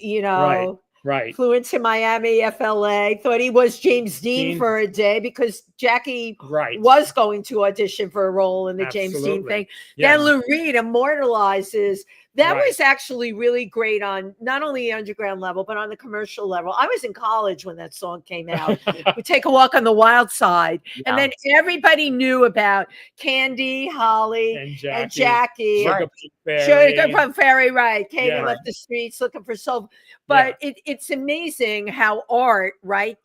Right. Flew into Miami, FLA, thought he was James Dean for a day because Jackie was going to audition for a role in the James Dean thing. Then Lou Reed immortalizes. That was actually really great on not only the underground level, but on the commercial level. I was in college when that song came out. We Take a Walk on the Wild Side. And then everybody knew about Candy, Holly, and Jackie. Sugar Plum Fairy, Katie left the streets looking for soul. But it's amazing how art,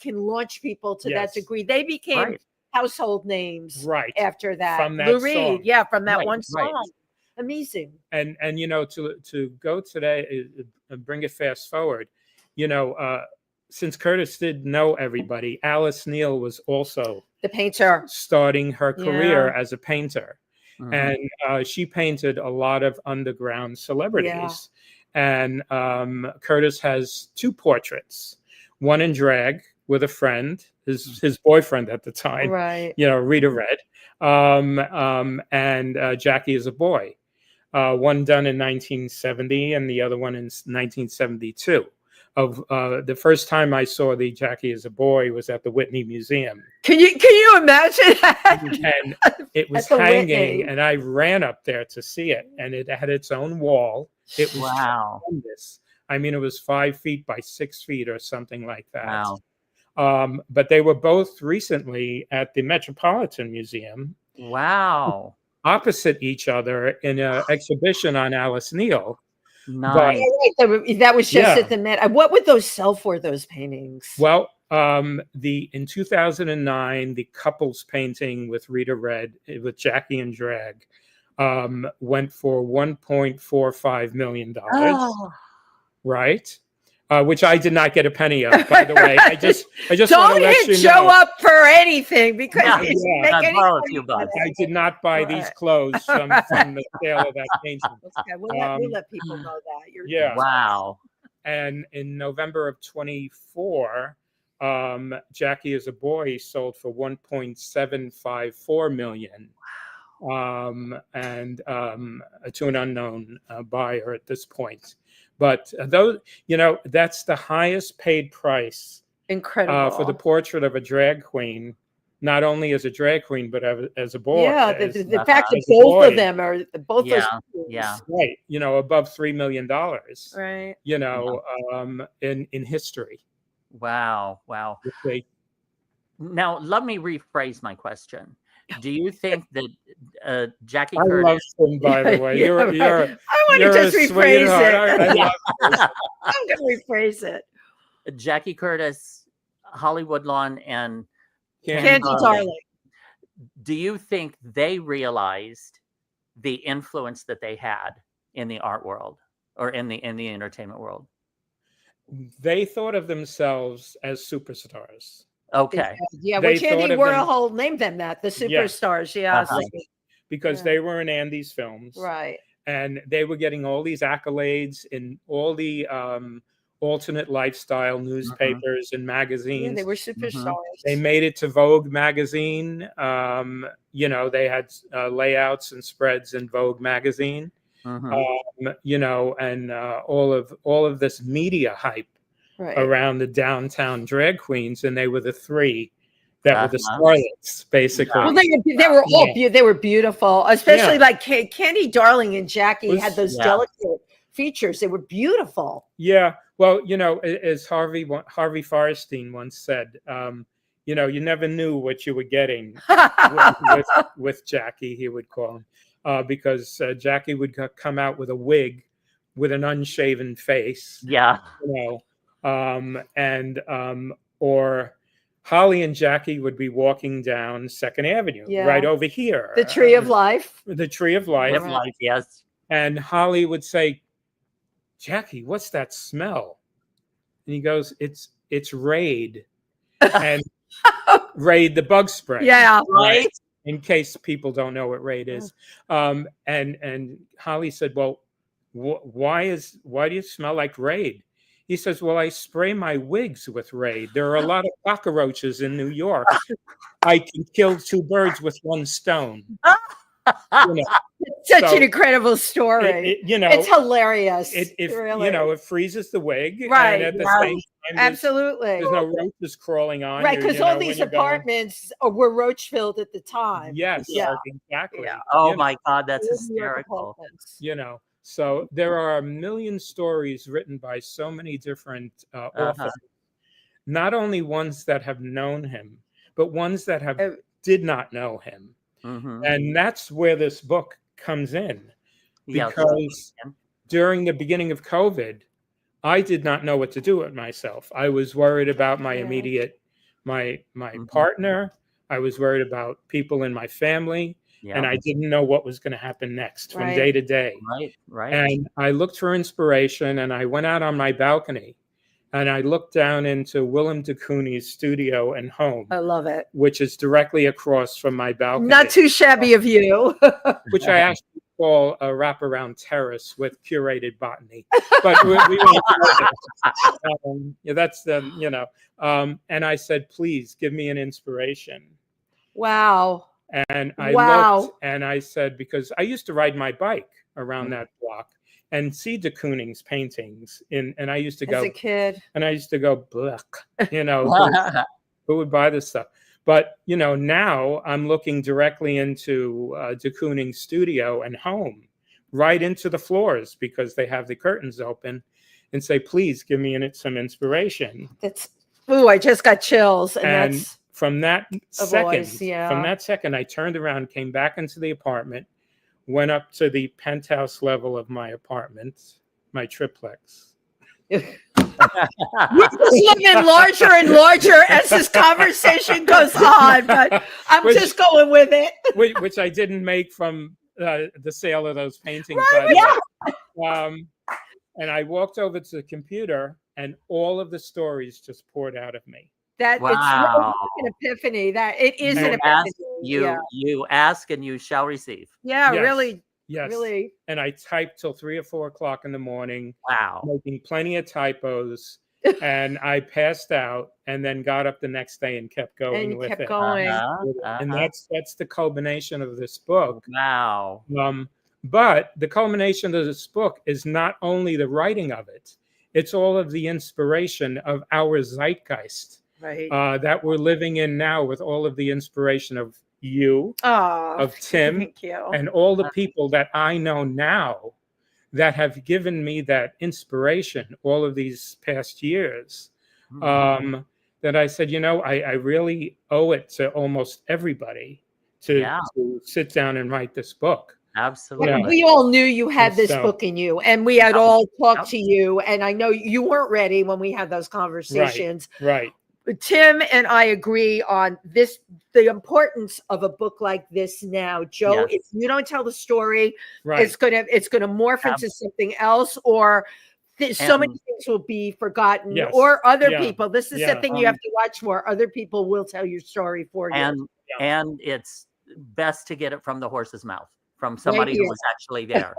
can launch people to that degree. They became household names after that. From that Lou Reed, song. From that one song. Amazing. And to go today and bring it fast forward, since Curtis did know everybody, Alice Neal was also the painter starting her career as a painter. And she painted a lot of underground celebrities. And Curtis has 2 portraits, one in drag with a friend, his boyfriend at the time, Rita Red, and Jackie as a boy. One done in 1970 and the other one in 1972. Of the first time I saw the Jackie as a boy was at the Whitney Museum. Can you imagine that? And it was hanging, and I ran up there to see it, and it had its own wall. It was tremendous. I mean, it was 5 feet by 6 feet or something like that. But they were both recently at the Metropolitan Museum. Opposite each other in an exhibition on Alice Neal. Nice. That was just at the Met. What would those sell for, those paintings? Well, in 2009, the couples painting with Rita Red with Jackie and drag went for $1.45 million. Which I did not get a penny of, by the way. I just don't hit Joe up for anything because I did not buy these clothes from the sale of that painting. Okay, we'll let people know that. Wow. And in November of 24, Jackie as a Boy sold for $1.754 million. And to an unknown buyer at this point. But that's the highest paid price. Incredible. For the portrait of a drag queen, not only as a drag queen, but as a boy. Yeah, the fact that both of them are both those. Right. Above $3 million. Right. In history. Wow. Now, let me rephrase my question. Do you think that Jackie Curtis? I love him, by the way. I want to just rephrase it. I'm going to rephrase it. Jackie Curtis, Hollywood Lawn, and Candy Darling. Do you think they realized the influence that they had in the art world or in the entertainment world? They thought of themselves as superstars. Okay. Yeah, They which thought Andy of them- Warhol named them that, the superstars. Yeah. Uh-huh. Because Yeah. they were in Andy's films. Right. And they were getting all these accolades in all the alternate lifestyle newspapers and magazines. Yeah, they were superstars. They made it to Vogue magazine. You know, they had layouts and spreads in Vogue magazine. You know, and all of this media hype around the downtown drag queens, and they were the three that were the starlets, basically. Well, they were all they were beautiful, especially like Candy Darling and Jackie had those delicate features. They were beautiful. Yeah. Well, you know, as Harvey Firestein once said, you know, you never knew what you were getting with Jackie, he would call him, because Jackie would come out with a wig with an unshaven face. Yeah. You know, or Holly and Jackie would be walking down 2nd Avenue, right over here. The Tree of Life. The Tree of Life. Yes. And Holly would say, Jackie, what's that smell? And he goes, it's Raid. And Raid, the bug spray. Yeah. Right. In case people don't know what Raid is. And Holly said, well, why do you smell like Raid? He says, well, I spray my wigs with Raid. There are a lot of cockroaches in New York. I can kill 2 birds with 1 stone. You know, such an incredible story. You know, it's hilarious. Really. You know, it freezes the wig. Right. And at the same time, absolutely. There's no roaches crawling on. Right. Because all these apartments were roach filled at the time. Yes. Yeah. Exactly. Yeah. Oh my God. That's hysterical. You know, so there are a million stories written by so many different authors, not only ones that have known him, but ones that did not know him. And that's where this book comes in, because during the beginning of COVID, I did not know what to do with myself. I was worried about my immediate, my partner. I was worried about people in my family. And I didn't know what was going to happen next from day to day. Right. And I looked for inspiration, and I went out on my balcony and I looked down into Willem de Koonin's studio and home. I love it. Which is directly across from my balcony. Not too shabby of you. Which I actually call a wraparound terrace with curated botany. But we that's the, you know. And I said, please give me an inspiration. Wow. And I looked and I said, because I used to ride my bike around that block and see de Kooning's paintings and I used to go as a kid, and I used to go, you know, who would buy this stuff? But you know, now I'm looking directly into de Kooning's studio and home, right into the floors, because they have the curtains open, and say, please give me some inspiration. I just got chills, and that's from that second, I turned around, came back into the apartment, went up to the penthouse level of my apartment, my triplex. You just getting larger and larger as this conversation goes on, but I'm just going with it. which I didn't make from the sale of those paintings. And I walked over to the computer, and all of the stories just poured out of me. It's an epiphany. That it is an epiphany. You ask and you shall receive. Yeah, yes. really. Yes. Really. And I typed till 3 or 4 o'clock in the morning. Wow. Making plenty of typos. And I passed out and then got up the next day and kept going with it. And that's the culmination of this book. Wow. But the culmination of this book is not only the writing of it, it's all of the inspiration of our zeitgeist. Right. That we're living in now, with all of the inspiration of you, of Tim, thank you. And all the people that I know now that have given me that inspiration all of these past years. That I said, you know, I really owe it to almost everybody to sit down and write this book. Absolutely. We all knew you had this book in you, and we had all talked to you, and I know you weren't ready when we had those conversations. Right. Tim and I agree on this, the importance of a book like this now. Joe, if you don't tell the story, it's gonna morph into something else, or so many things will be forgotten, or other people. This is the thing you have to watch for. Other people will tell your story for you. And it's best to get it from the horse's mouth, from somebody who was actually there.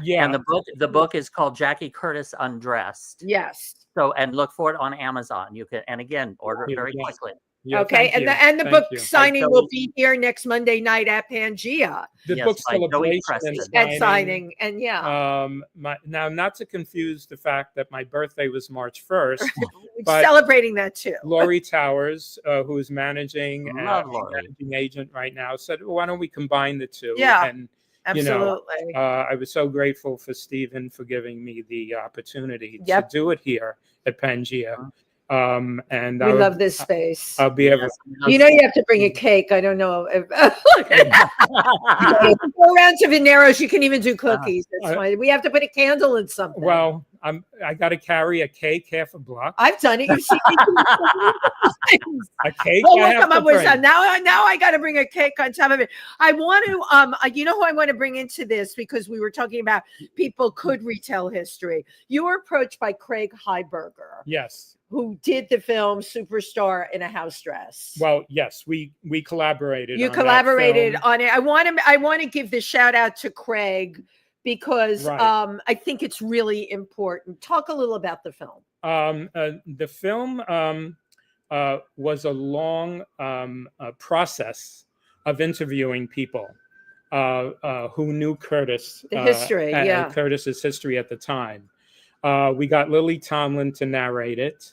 And the book is called Jackie Curtis Undressed. Yes. So, and look for it on Amazon. You can, and again, order it very quickly. Okay, and the book signing will be here next Monday night at Pangea. The book celebration and signing, and now, not to confuse the fact that my birthday was March 1st, but celebrating that too. Lori Towers, who is managing agent right now, said, well, "Why don't we combine the two?" Yeah, and absolutely. I was so grateful for Stephen for giving me the opportunity to do it here at Pangea. And we love this space. I'll be able. You have to bring a cake. I don't know if go around to Venero's. You can even do cookies. That's fine. We have to put a candle in something. Well, I got to carry a cake half a block. I've done it. You see, a cake. We'll come up with some. Now I got to bring a cake on top of it. I want to. You know who I want to bring into this, because we were talking about people could retell history. You were approached by Craig Heiberger. Yes. Who did the film Superstar in a House Dress? Well, yes, we collaborated. You collaborated on it. I want to give the shout out to Craig, because I think it's really important. Talk a little about the film. The film was a long process of interviewing people who knew Curtis, the history, Curtis's history at the time. We got Lily Tomlin to narrate it.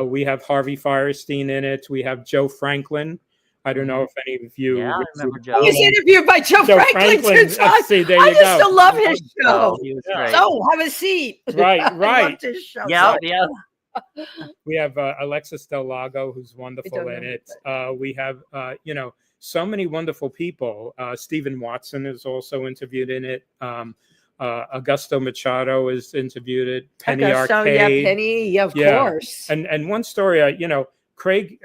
We have Harvey Firestein in it. We have Joe Franklin. I don't know if any of you. Yeah, I remember Joe. He was interviewed by Joe Franklin. See, there I you used to love his show. So have a seat. Right. I loved his show. Yeah. We have Alexis Del Lago, who's wonderful in it. We have so many wonderful people. Stephen Watson is also interviewed in it. Augusto Machado is interviewed it. Penny Arcade. Penny, of course. And one story, Craig,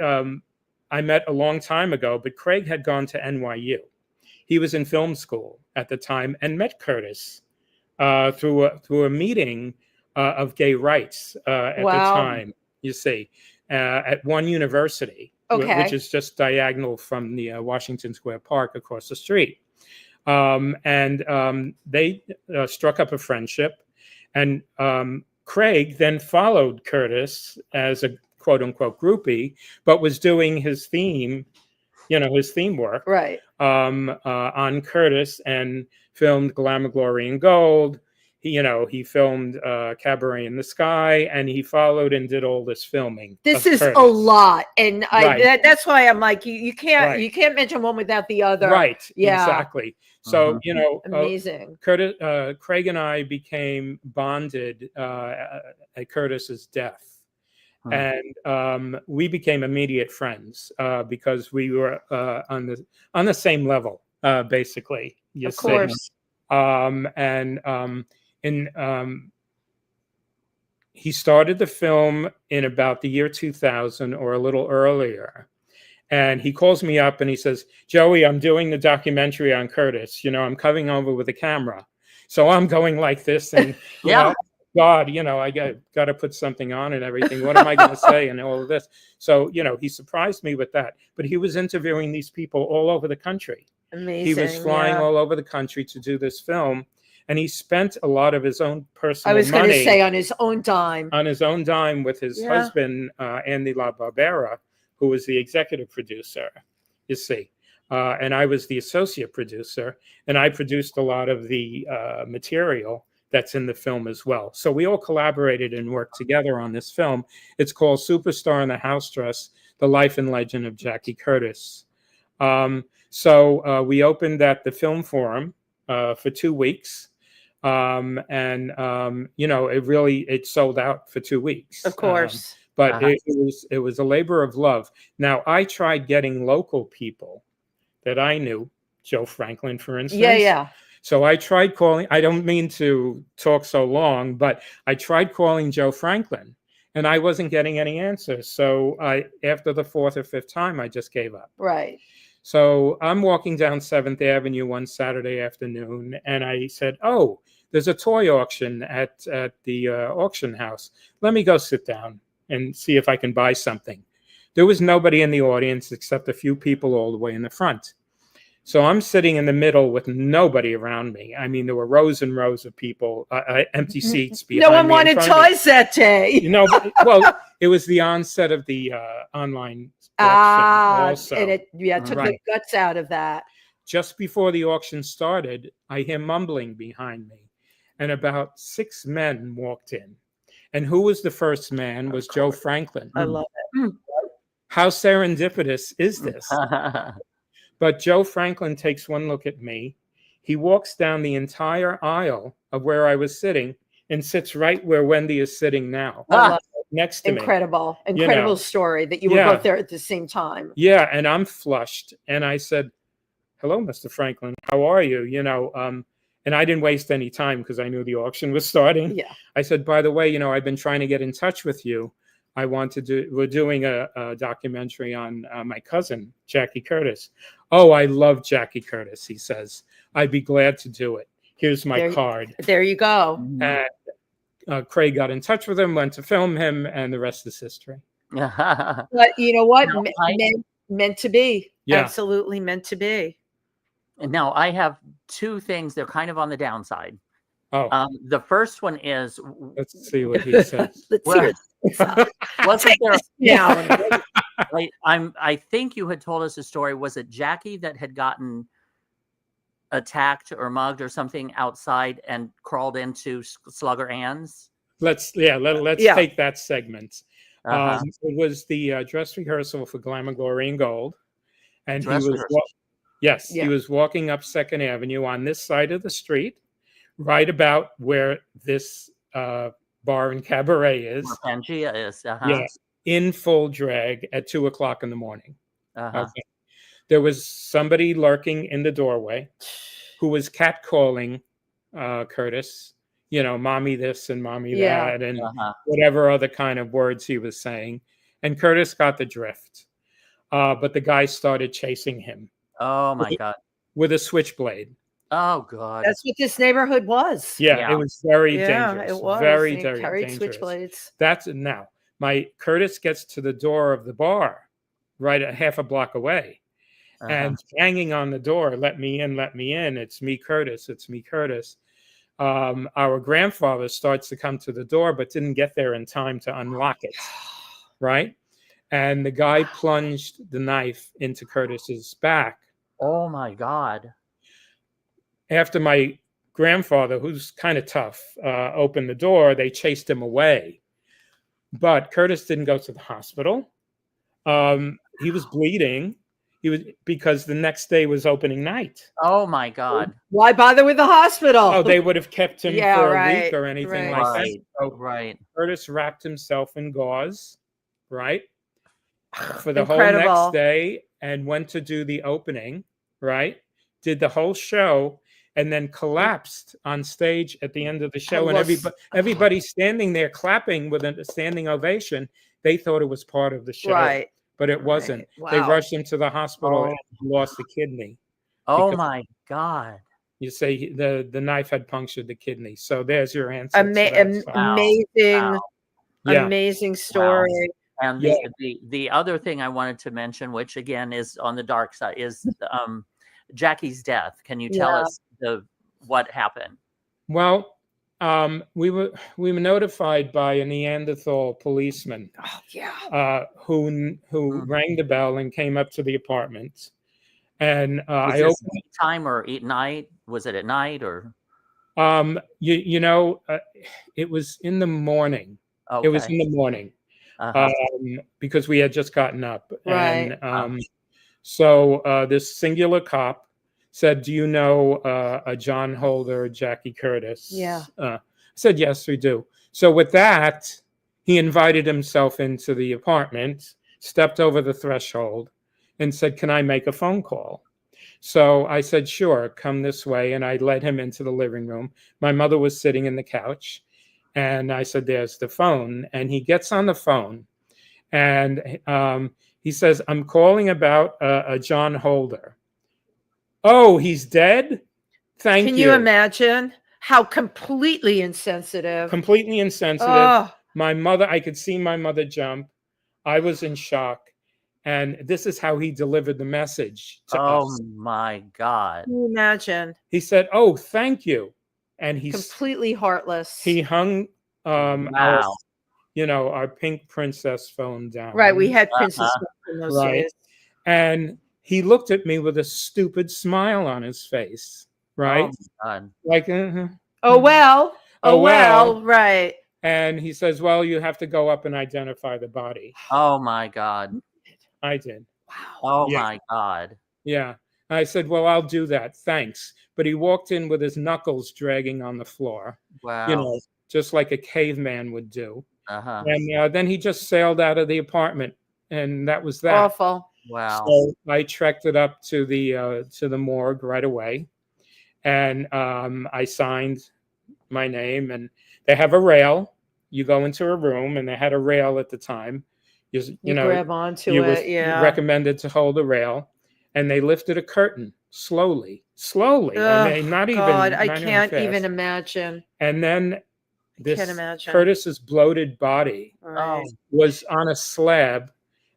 I met a long time ago, but Craig had gone to NYU. He was in film school at the time and met Curtis through a meeting of gay rights at the time. You see, at one university, which is just diagonal from the Washington Square Park across the street. They struck up a friendship, and Craig then followed Curtis as a quote unquote groupie, but was doing his theme work on Curtis, and filmed Glamour, Glory, and Gold. He filmed Cabaret in the Sky, and he followed and did all this filming. This is Curtis. A lot, and that's why I'm like, you can't mention one without the other. Right. Yeah. Exactly. So amazing. Craig and I became bonded at Curtis's death, and we became immediate friends because we were on the same level, basically. Of course. He started the film in about the year 2000 or a little earlier. And he calls me up and he says, "Joey, I'm doing the documentary on Curtis. I'm coming over with a camera." So I'm going like this, and God, I got to put something on and everything. What am I going to say and all of this? So, he surprised me with that. But he was interviewing these people all over the country. Amazing. He was flying all over the country to do this film. And he spent a lot of his own personal money. I was going to say on his own dime. On his own dime with his husband, Andy LaBarbera, who was the executive producer, you see. And I was the associate producer. And I produced a lot of the material that's in the film as well. So we all collaborated and worked together on this film. It's called Superstar in a House Dress, The Life and Legend of Jackie Curtis. So we opened at the Film Forum for 2 weeks. It sold out for 2 weeks. Of course. But it was a labor of love. Now, I tried getting local people that I knew, Joe Franklin, for instance. Yeah. So I tried calling, I don't mean to talk so long, but I tried calling Joe Franklin, And I wasn't getting any answers. So after the fourth or fifth time, I just gave up. Right. So I'm walking down 7th Avenue one Saturday afternoon, and I said, oh, there's a toy auction at the auction house. Let me go sit down and see if I can buy something. There was nobody in the audience except a few people all the way in the front. So I'm sitting in the middle with nobody around me. I mean, there were rows and rows of people, empty seats behind me. No one wanted toys that day. Well, it was the onset of the online auction also. And it took the guts out of that. Just before the auction started, I hear mumbling behind me, and about 6 men walked in. And who was the first man? Was Joe Franklin. I love it. How serendipitous is this? But Joe Franklin takes one look at me. He walks down the entire aisle of where I was sitting and sits right where Wendy is sitting now, next to me. Incredible story that you were both there at the same time. Yeah, and I'm flushed. And I said, hello, Mr. Franklin, how are you? And I didn't waste any time because I knew the auction was starting. Yeah. I said, by the way, I've been trying to get in touch with you. We're doing a documentary on my cousin, Jackie Curtis. Oh, I love Jackie Curtis, he says. I'd be glad to do it. Here's my card. There you go. And Craig got in touch with him, went to film him, and the rest is history. But you know what? Meant to be. Yeah. Absolutely meant to be. And now I have 2 things. They're kind of on the downside. Oh, the first one is, let's see what he says. Wasn't there? I think you had told us a story. Was it Jackie that had gotten attacked or mugged or something outside and crawled into Slugger Ann's? Let's take that segment. It was the dress rehearsal for Glamour, Glory, and Gold, and he was walking up 2nd Avenue on this side of the street, right about where this bar and cabaret is. Where Pangea is. Yes, in full drag at 2:00 in the morning. Okay. There was somebody lurking in the doorway who was catcalling Curtis, mommy this and mommy that, and whatever other kind of words he was saying. And Curtis got the drift. But the guy started chasing him. Oh, my God. With a switchblade. Oh, God. That's what this neighborhood was. Yeah, it was very dangerous. It was. Very, very very dangerous. Switchblades. That's now. Curtis gets to the door of the bar, right a half a block away, and banging on the door, let me in, let me in. It's me, Curtis. It's me, Curtis. Our grandfather starts to come to the door, but didn't get there in time to unlock it, right? And the guy plunged the knife into Curtis's back. Oh, my God. After my grandfather, who's kind of tough, opened the door, they chased him away. But Curtis didn't go to the hospital. He was bleeding. Because the next day was opening night. Oh, my God. Why bother with the hospital? Oh, they would have kept him for a week or anything like that. So Curtis wrapped himself in gauze, right? For the whole next day, and went to do the opening, right? Did the whole show, and then collapsed on stage at the end of the show. And everybody standing there clapping with a standing ovation. They thought it was part of the show. Right. But it wasn't. Wow. They rushed him to the hospital and lost a kidney. Oh, my God. You say the knife had punctured the kidney. So there's your answer. Amazing story. Wow. And the other thing I wanted to mention, which again is on the dark side, is Jackie's death. Can you tell us what happened? Well, we were notified by a Neanderthal policeman. Who rang the bell and came up to the apartment. And I opened time or night. Was it at night or? It was in the morning. Okay. It was in the morning. Because we had just gotten up. Right. And so this singular cop said, do you know a John Holder, Jackie Curtis? Yeah. I said, yes, we do. So with that, he invited himself into the apartment, stepped over the threshold, and said, can I make a phone call? So I said, sure, come this way. And I led him into the living room. My mother was sitting in the couch. And I said, there's the phone. And he gets on the phone and he says, I'm calling about a John Holder. Oh, he's dead? Thank you. Can you imagine how completely insensitive? Completely insensitive. Oh. My mother, I could see my mother jump. I was in shock. And this is how he delivered the message to us. Oh my God. Can you imagine? He said, oh, thank you. And he's completely heartless. He hung Wow. our pink princess phone down. Right. We had Princess in those days. And he looked at me with a stupid smile on his face. Right. Oh my God. Like, oh, well. Oh, well. Right. And he says, well, you have to go up and identify the body. Oh my God. I did. Wow. Oh my God. Yeah. I said, well, I'll do that. Thanks. But he walked in with his knuckles dragging on the floor. Wow. Just like a caveman would do. Uh-huh. And then he just sailed out of the apartment. And that was that. Awful. Wow. So I trekked it up to the morgue right away. And I signed my name. And they have a rail. You go into a room, and they had a rail at the time. You grab onto it. Yeah. Recommended to hold a rail. And they lifted a curtain slowly. I mean, not even. God, I can't even imagine. And then this Curtis's bloated body was on a slab,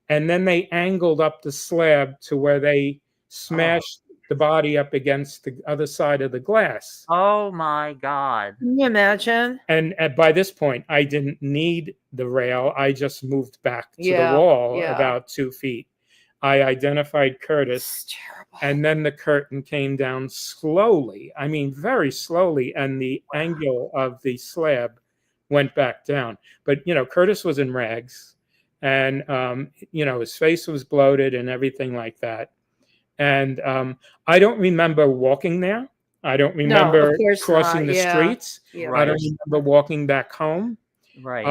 and then they angled up the slab to where they smashed the body up against the other side of the glass. Oh my God. Can you imagine? And by this point, I didn't need the rail. I just moved back to the wall about 2 feet. I identified Curtis, and then the curtain came down slowly. I mean, very slowly, and the angle of the slab went back down. But, Curtis was in rags, and, his face was bloated and everything like that. And I don't remember walking there. I don't remember crossing the streets. Yeah. I don't remember walking back home. Right.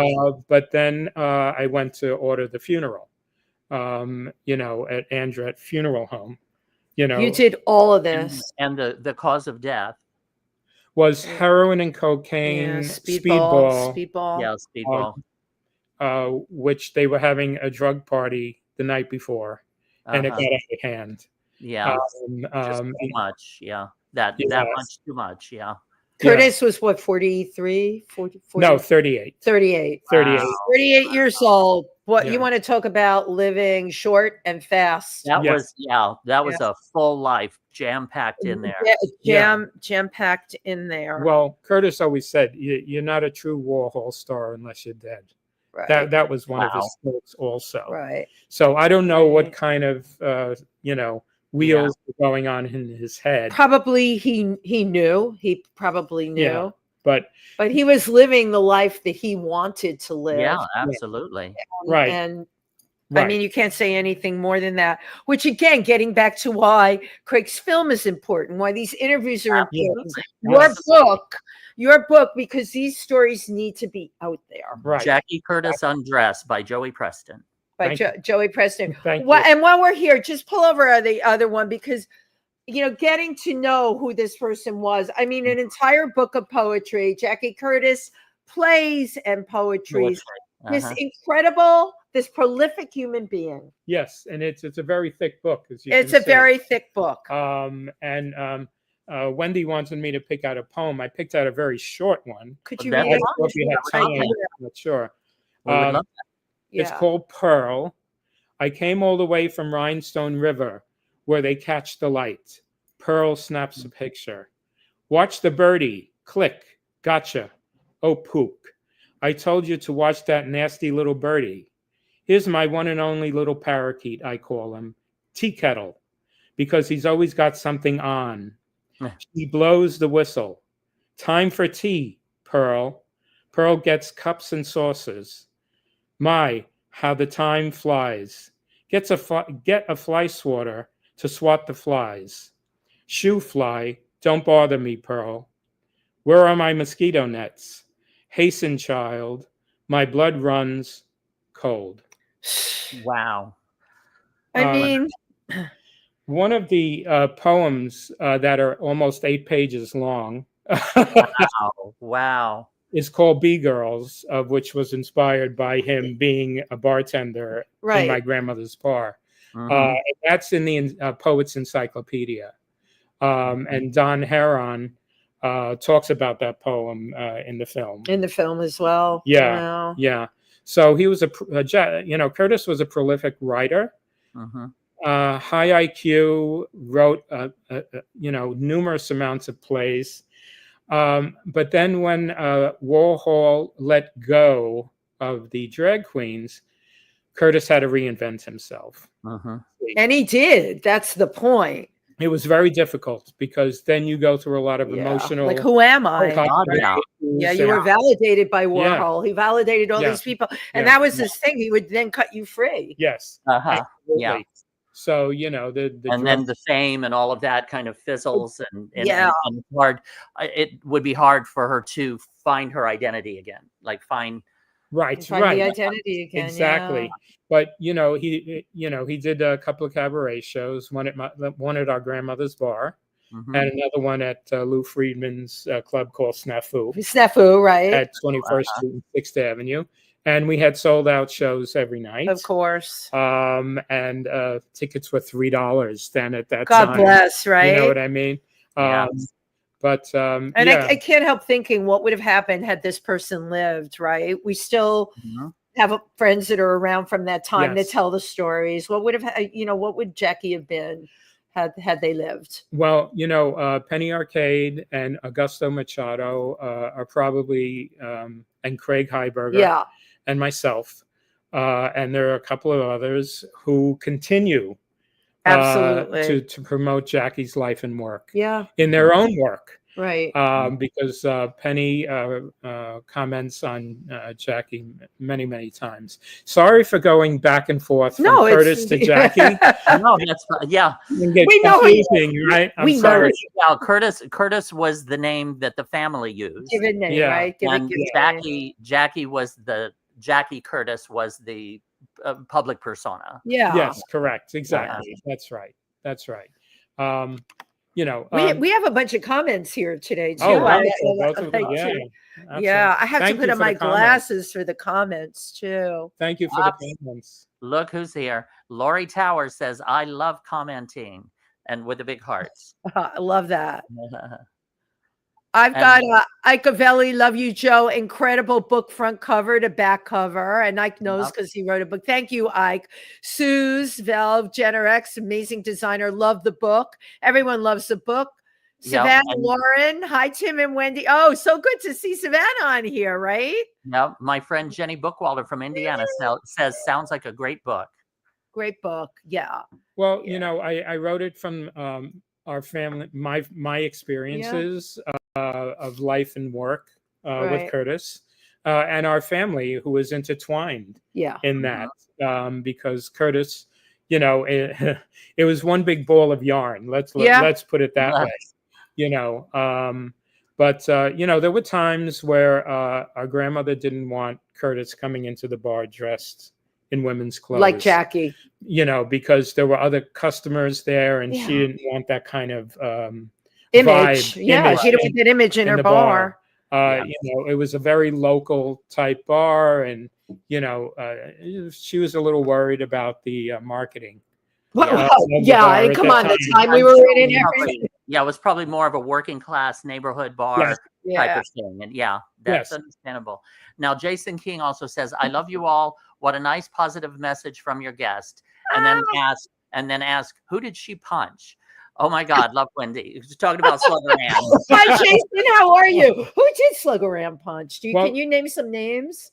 But then I went to order the funeral. At Andret Funeral Home, You did all of this. And the cause of death was heroin and cocaine, speedball. Yeah, speedball. Which they were having a drug party the night before, and it got out of hand. Yeah. Just too much. Yeah. That much too much. Yeah. Curtis was what, 43? 40? No, 38. 38. 38. Wow. 38 years old. What you want to talk about living short and fast? That was a full life jam-packed in there. Jam-packed in there. Well, Curtis always said, you're not a true Warhol star unless you're dead. Right. That was one of his quotes also. Right. So I don't know what kind of, wheels were going on in his head. Probably he knew. He probably knew. Yeah, but he was living the life that he wanted to live. Yeah, absolutely. Right. And I mean, you can't say anything more than that, which again, getting back to why Craig's film is important, why these interviews are important. Your book, because these stories need to be out there. Right. Jackie Curtis Undressed by Joey Preston. By Joey Preston. Thank you. And while we're here, just pull over the other one, because getting to know who this person was. I mean, an entire book of poetry. Jackie Curtis, plays and poetry. This incredible, this prolific human being. Yes, and it's a very thick book. It's a very thick book. Wendy wanted me to pick out a poem. I picked out a very short one. Could you read it? If you have time, I'm not sure. It's called Pearl. I came all the way from Rhinestone River, where they catch the light. Pearl snaps a picture. Watch the birdie. Click. Gotcha. Oh, pook. I told you to watch that nasty little birdie. Here's my one and only little parakeet, I call him. Tea kettle. Because he's always got something on. He blows the whistle. Time for tea, Pearl. Pearl gets cups and saucers. My, how the time flies. Get a fly swatter to swat the flies. Shoo fly, don't bother me, Pearl. Where are my mosquito nets? Hasten, child. My blood runs cold. Wow. I mean, one of the poems that are almost 8 pages long. Wow. is called B Girls, of which was inspired by him being a bartender in my grandmother's bar. That's in the Poets Encyclopedia. And Don Heron talks about that poem in the film. In the film as well. Yeah, wow. yeah. So he was Curtis was a prolific writer. High IQ, wrote numerous amounts of plays. But then when Warhol let go of the drag queens, Curtis had to reinvent himself. And he did. That's the point. It was very difficult because then you go through a lot of emotional. Like, who am I? Yeah, you were validated by Warhol. He validated all these people. And that was his thing. He would then cut you free. Yes. Yeah. So, the and then the fame and all of that kind of fizzles and it's hard. It would be hard for her to find her identity again, like find the identity again. Exactly. But he did a couple of cabaret shows, one at our grandmother's bar, and another one at Lou Friedman's club called Snafu, right, at 21st Street and 6th Avenue. And we had sold out shows every night. Of course. And tickets were $3 then at that time. God bless, right? You know what I mean? But I can't help thinking what would have happened had this person lived, right? We still have friends that are around from that time that tell the stories. What would have, what would Jackie have been had they lived? Well, Penny Arcade and Augusto Machado are probably, and Craig Heiberger and myself. And there are a couple of others who continue absolutely to promote Jackie's life and work in their own work. Right. Because Penny comments on Jackie many, many times. Sorry for going back and forth from Curtis to Jackie. No, that's we know right? I'm sorry. Yeah, Curtis was the name that the family used. Given name, right? Jackie Curtis was the public persona. Yeah. Yes, correct. Exactly. That's right. We have a bunch of comments here today too. I have to put on my glasses for the comments too. Thank you for the comments. Look who's here. Lori Towers says, I love commenting, and with the big hearts. I love that. I've got Ike Avelli, Love You, Joe. Incredible book front cover to back cover. And Ike knows because he wrote a book. Thank you, Ike. Suze, Valve, Jenner X, amazing designer. Love the book. Everyone loves the book. Savannah Lauren. Hi, Tim and Wendy. Oh, so good to see Savannah on here, right? Yeah. My friend Jenny Bookwalder from Indiana says, sounds like a great book. Great book. Yeah. Well, I wrote it from our family, my experiences of life and work with Curtis, and our family who was intertwined in that, because Curtis, it was one big ball of yarn. Let's put it that way, but there were times where our grandmother didn't want Curtis coming into the bar dressed in women's clothes, like Jackie, because there were other customers there, and she didn't want that kind of image. She didn't want that image in her bar. It was a very local type bar, and she was a little worried about the marketing. Come on, the time we were in everything. Yeah, it was probably more of a working class neighborhood bar type of thing, and that's understandable. Now, Jason King also says, "I love you all. What a nice positive message from your guest." And then ask, who did she punch? Oh my God, love Wendy. He's talking about Slugger Ann. Hi, Jason. How are you? Who did Slugger Ann punch? Can you name some names?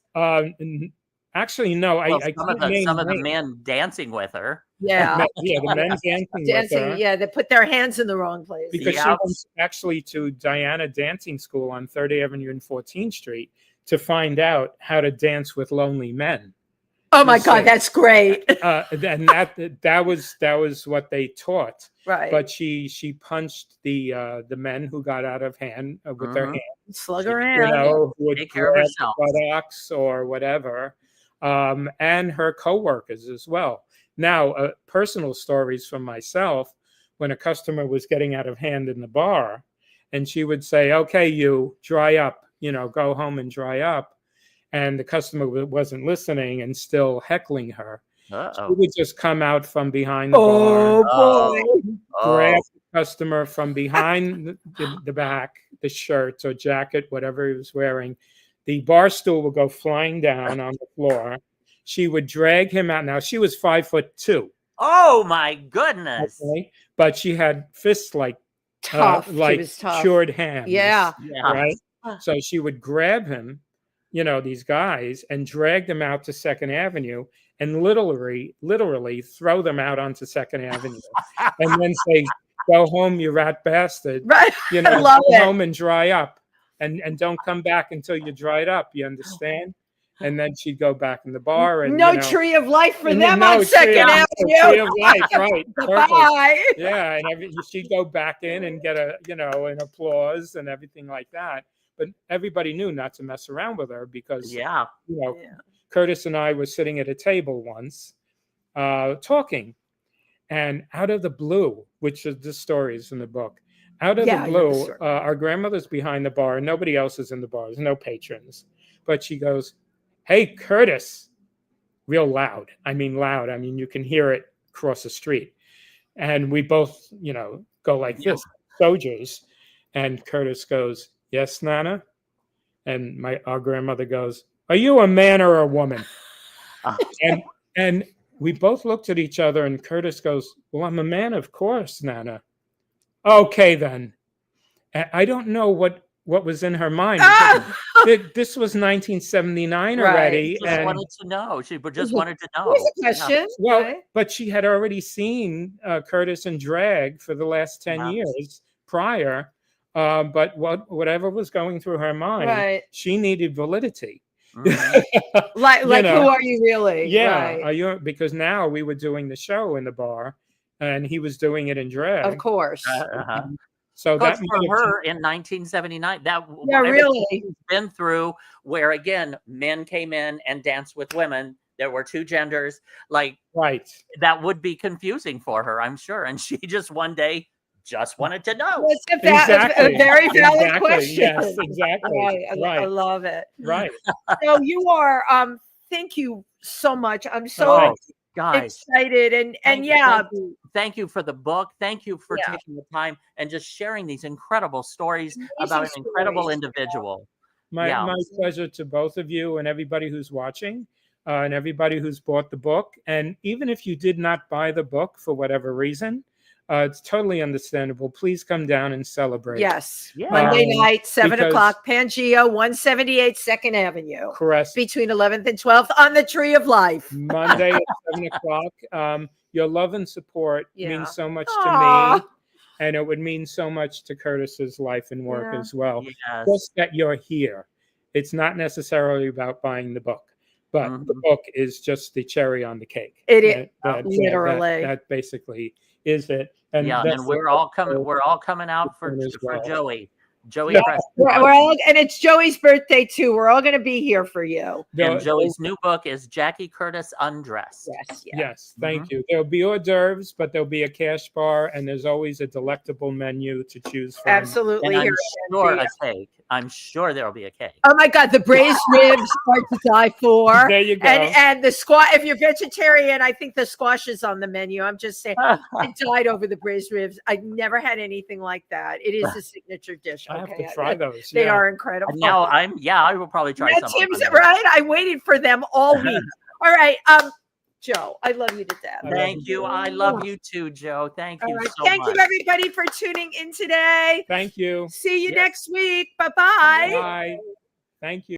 Actually, no. Some of the men dancing with her. Yeah. The men dancing with her. Yeah, they put their hands in the wrong place. Because she went actually to Diana Dancing School on 3rd Avenue and 14th Street to find out how to dance with lonely men. Oh my God, that's great. And that was what they taught. Right. But she punched the men who got out of hand with their hands. Slugger Ann. Who would take care of herself, buttocks or whatever. And her coworkers as well. Now, personal stories from myself, when a customer was getting out of hand in the bar, and she would say, "Okay, you dry up," go home and dry up. And the customer wasn't listening and still heckling her. She would just come out from behind the bar. Oh, boy. Grab the customer from behind the back, the shirt or jacket, whatever he was wearing. The bar stool would go flying down on the floor. She would drag him out. Now, she was 5'2". Oh, my goodness. Okay? But she had fists like Tough. like cured hams. Yeah. Right? So she would grab him, these guys, and drag them out to Second Avenue and literally throw them out onto Second Avenue and then say, "Go home, you rat bastard." Right. Go home and dry up and don't come back until you dried up. You understand? And then she'd go back in the bar and tree of life for them on Second Avenue. Tree of life, right? Bye. Yeah, and she'd go back in and get an applause and everything like that. But everybody knew not to mess around with her because Curtis and I were sitting at a table once, talking, and out of the blue, which is the stories in the book, out of the blue, our grandmother's behind the bar, and nobody else is in the bar. There's no patrons, but she goes, "Hey, Curtis," real loud. I mean, loud. I mean, you can hear it across the street. And we both, go like this, soldiers. And Curtis goes, "Yes, Nana?" And our grandmother goes, "Are you a man or a woman?" And we both looked at each other, and Curtis goes, "Well, I'm a man, of course, Nana." "Okay, then." I don't know what was in her mind. This was 1979 already. She just wanted to know. She just wanted to know. Here's a question. Well, but she had already seen Curtis in drag for the last 10 years prior. But whatever was going through her mind, she needed validity. Mm-hmm. like who are you really? Yeah, are you? Because now we were doing the show in the bar, and he was doing it in drag. Of course. So that for her in 1979, really she's been through, where again men came in and danced with women. There were two genders. That would be confusing for her, I'm sure. And she just one day just wanted to know. A very valid question. Yes, exactly. I love it. Right. So you are. Thank you so much. I'm so excited and Thank you for the book. Thank you for taking the time and just sharing these incredible stories about an incredible individual. My pleasure to both of you and everybody who's watching and everybody who's bought the book. And even if you did not buy the book for whatever reason, it's totally understandable. Please come down and celebrate. Yes. Monday night, 7 o'clock, Pangea, 178 2nd Avenue. Correct. Between 11th and 12th on the Tree of Life. Monday at 7 o'clock. Your love and support means so much to me. And it would mean so much to Curtis's life and work as well. Yes. Just that you're here. It's not necessarily about buying the book, but the book is just the cherry on the cake. It is literally. That basically is it. And we're all coming out for Joey. Joey Preston. And it's Joey's birthday too. We're all going to be here for you. And Joey's new book is Jackie Curtis Undressed. Yes. Thank you. There'll be hors d'oeuvres, but there'll be a cash bar, and there's always a delectable menu to choose from. Absolutely. And I'm sure there'll be a cake. Oh my God, the braised ribs are to die for. There you go. And the squash. If you're vegetarian, I think the squash is on the menu. I'm just saying, I died over the braised ribs. I've never had anything like that. It is a signature dish. I have to try those. They are incredible. Now I will probably try some. Tim's right. I waited for them all week. All right. Joe, I love you to death. Thank you. I love you too, Joe. Thank you so much. Thank you, everybody, for tuning in today. Thank you. See you next week. Bye-bye. Bye. Thank you.